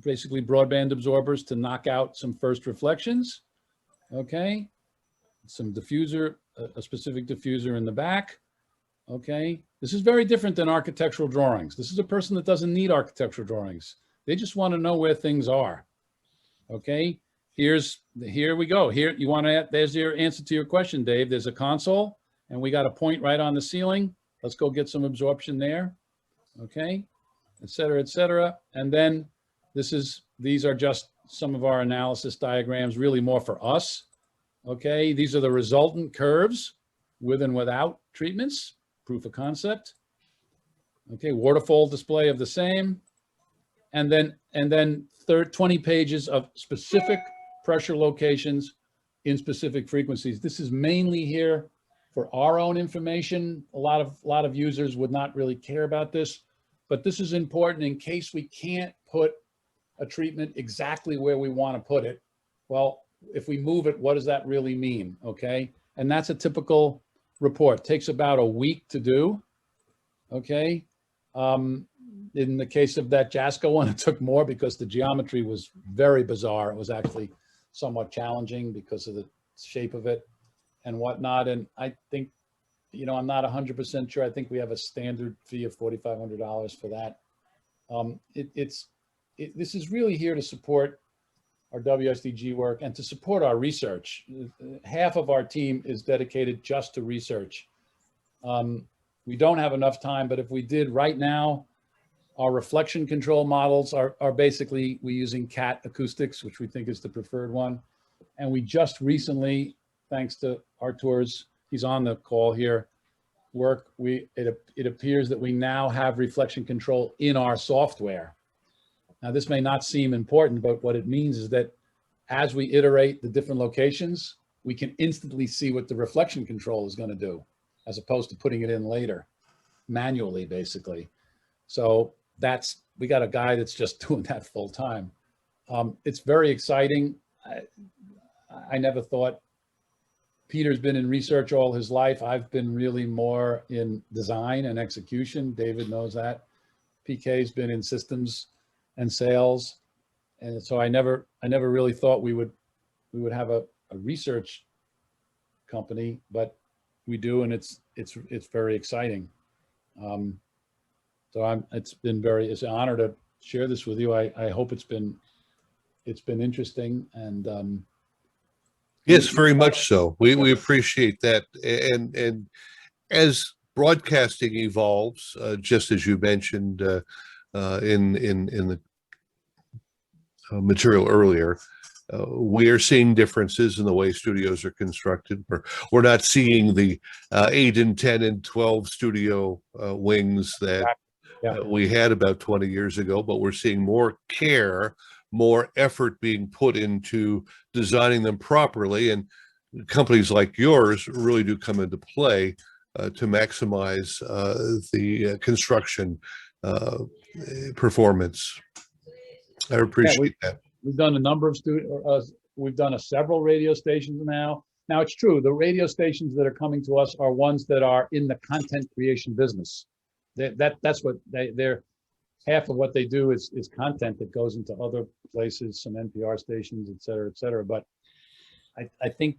basically broadband absorbers to knock out some first reflections. Okay, some diffuser, a specific diffuser in the back. Okay, this is very different than architectural drawings. This is a person that doesn't need architectural drawings. They just want to know where things are. Okay, here we go. Here, you want to, there's your answer to your question, Dave. There's a console, and we got a point right on the ceiling. Let's go get some absorption there. Okay, et cetera, et cetera. And then these are just some of our analysis diagrams, really more for us. Okay, these are the resultant curves with and without treatments, proof of concept. Okay, waterfall display of the same. And then 20 pages of specific pressure locations in specific frequencies. This is mainly here for our own information. A lot of users would not really care about this, but this is important in case we can't put a treatment exactly where we want to put it. Well, if we move it, what does that really mean? Okay, and that's a typical report. Takes about a week to do. Okay, in the case of that Jasco one, it took more because the geometry was very bizarre. It was actually somewhat challenging because of the shape of it and whatnot. And I think, I'm not 100% sure. I think we have a standard fee of $4,500 for that. This is really here to support our WSDG work and to support our research. Half of our team is dedicated just to research. We don't have enough time, but if we did right now, our reflection control models are basically, we're using CAT Acoustics, which we think is the preferred one. And we just recently, thanks to Artur's, he's on the call here, it appears that we now have reflection control in our software. Now, this may not seem important, but what it means is that as we iterate the different locations, we can instantly see what the reflection control is going to do, as opposed to putting it in later, manually, basically. So we got a guy that's just doing that full time. It's very exciting. I never thought. Peter's been in research all his life. I've been really more in design and execution. David knows that. PK's been in systems and sales. And so I never really thought we would have a research company, but we do, and it's very exciting. So it's an honor to share this with you. I hope it's been interesting, and Yes, very much so. We appreciate that. And as broadcasting evolves, just as you mentioned in the material earlier, we are seeing differences in the way studios are constructed. We're not seeing the 8 and 10 and 12 studio wings that we had about 20 years ago, but we're seeing more care, more effort being put into designing them properly, and companies like yours really do come into play to maximize the construction performance. I appreciate that. We've done a number of we've done several radio stations now. Now, it's true, the radio stations that are coming to us are ones that are in the content creation business. That's what they're. Half of what they do is content that goes into other places, some NPR stations, et cetera, et cetera. But I think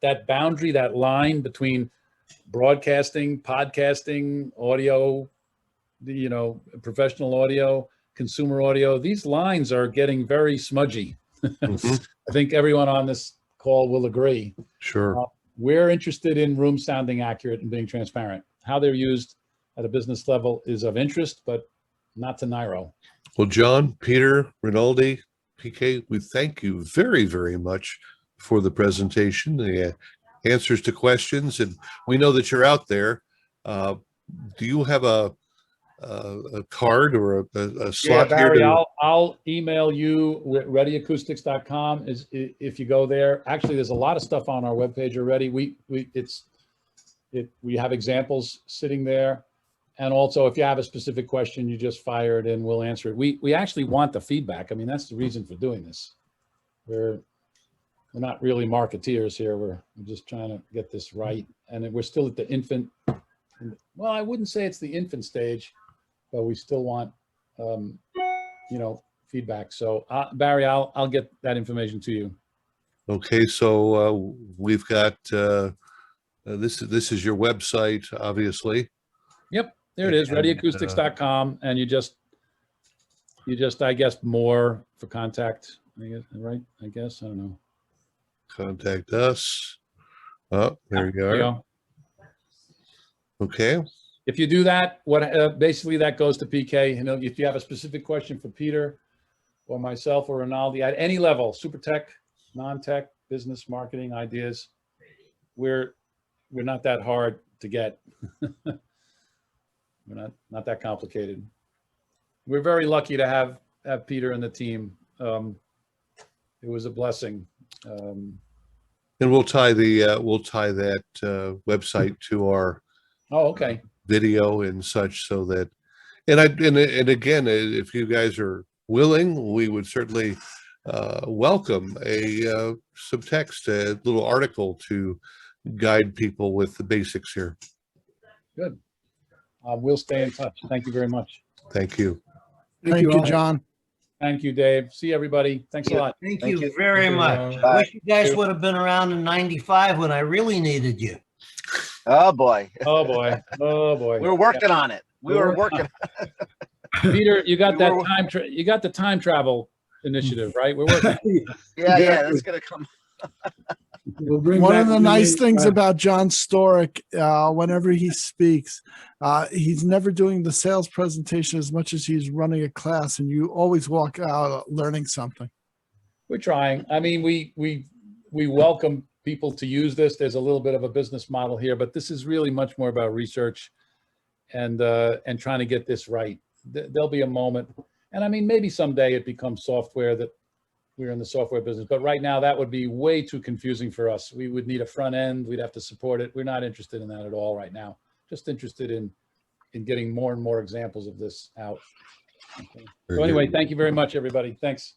that boundary, that line between broadcasting, podcasting, audio, professional audio, consumer audio, these lines are getting very smudgy. Mhm. I think everyone on this call will agree. Sure. We're interested in rooms sounding accurate and being transparent. How they're used at a business level is of interest, but not to NIRO. Well, John, Peter, Rinaldi, PK, we thank you very, very much for the presentation, the answers to questions, and we know that you're out there. Do you have a card or a slot yeah, Barry, here? I'll email you with readyacoustics.com. If you go there, actually, there's a lot of stuff on our webpage already. We have examples sitting there. And also, if you have a specific question, you just fire it in, we'll answer it. We actually want the feedback. I mean, that's the reason for doing this. We're not really marketeers here. We're just trying to get this right. And we're still at the infant. Well, I wouldn't say it's the infant stage, but we still want, feedback. So Barry, I'll get that information to you. Okay, so we've got this is your website, obviously. Yep, there it is, readyacoustics.com, and you just I guess more for contact. I guess, right? I guess I don't know. Contact us. Oh, there you are. go. Okay. If you do that, basically that goes to PK. If you have a specific question for Peter or myself or Rinaldi at any level, super tech, non-tech, business, marketing, ideas, we're not that hard to get. We're not that complicated. We're very lucky to have Peter and the team. It was a blessing. And we'll tie that website to our Okay. video and such, so that, and again, if you guys are willing, we would certainly welcome some text, a little article to guide people with the basics here. Good. We'll stay in touch. Thank you very much. Thank you. Thank you, all. John. Thank you, Dave. See everybody. Thanks a lot. Thank Thank you you. very Thank you, much. John. I wish you guys would have been around in '95 when I really needed you. Oh boy, Oh boy. Oh boy. we were working on it. We were working. Peter, you got We that were- you got the time travel initiative, right? We're working. Yeah, that's gonna come. We'll bring One back of the the nice name, things about John Storyk, whenever he speaks, he's never doing the sales presentation as much as he's running a class, and you always walk out learning something. We're trying. I mean, we welcome people to use this. There's a little bit of a business model here, but this is really much more about research and trying to get this right. There'll be a moment. And I mean, maybe someday it becomes software that we're in the software business, but right now that would be way too confusing for us. We would need a front end. We'd have to support it. We're not interested in that at all right now. Just interested in getting more and more examples of this out. Okay. Very So anyway, good. thank you very much, everybody. Thanks.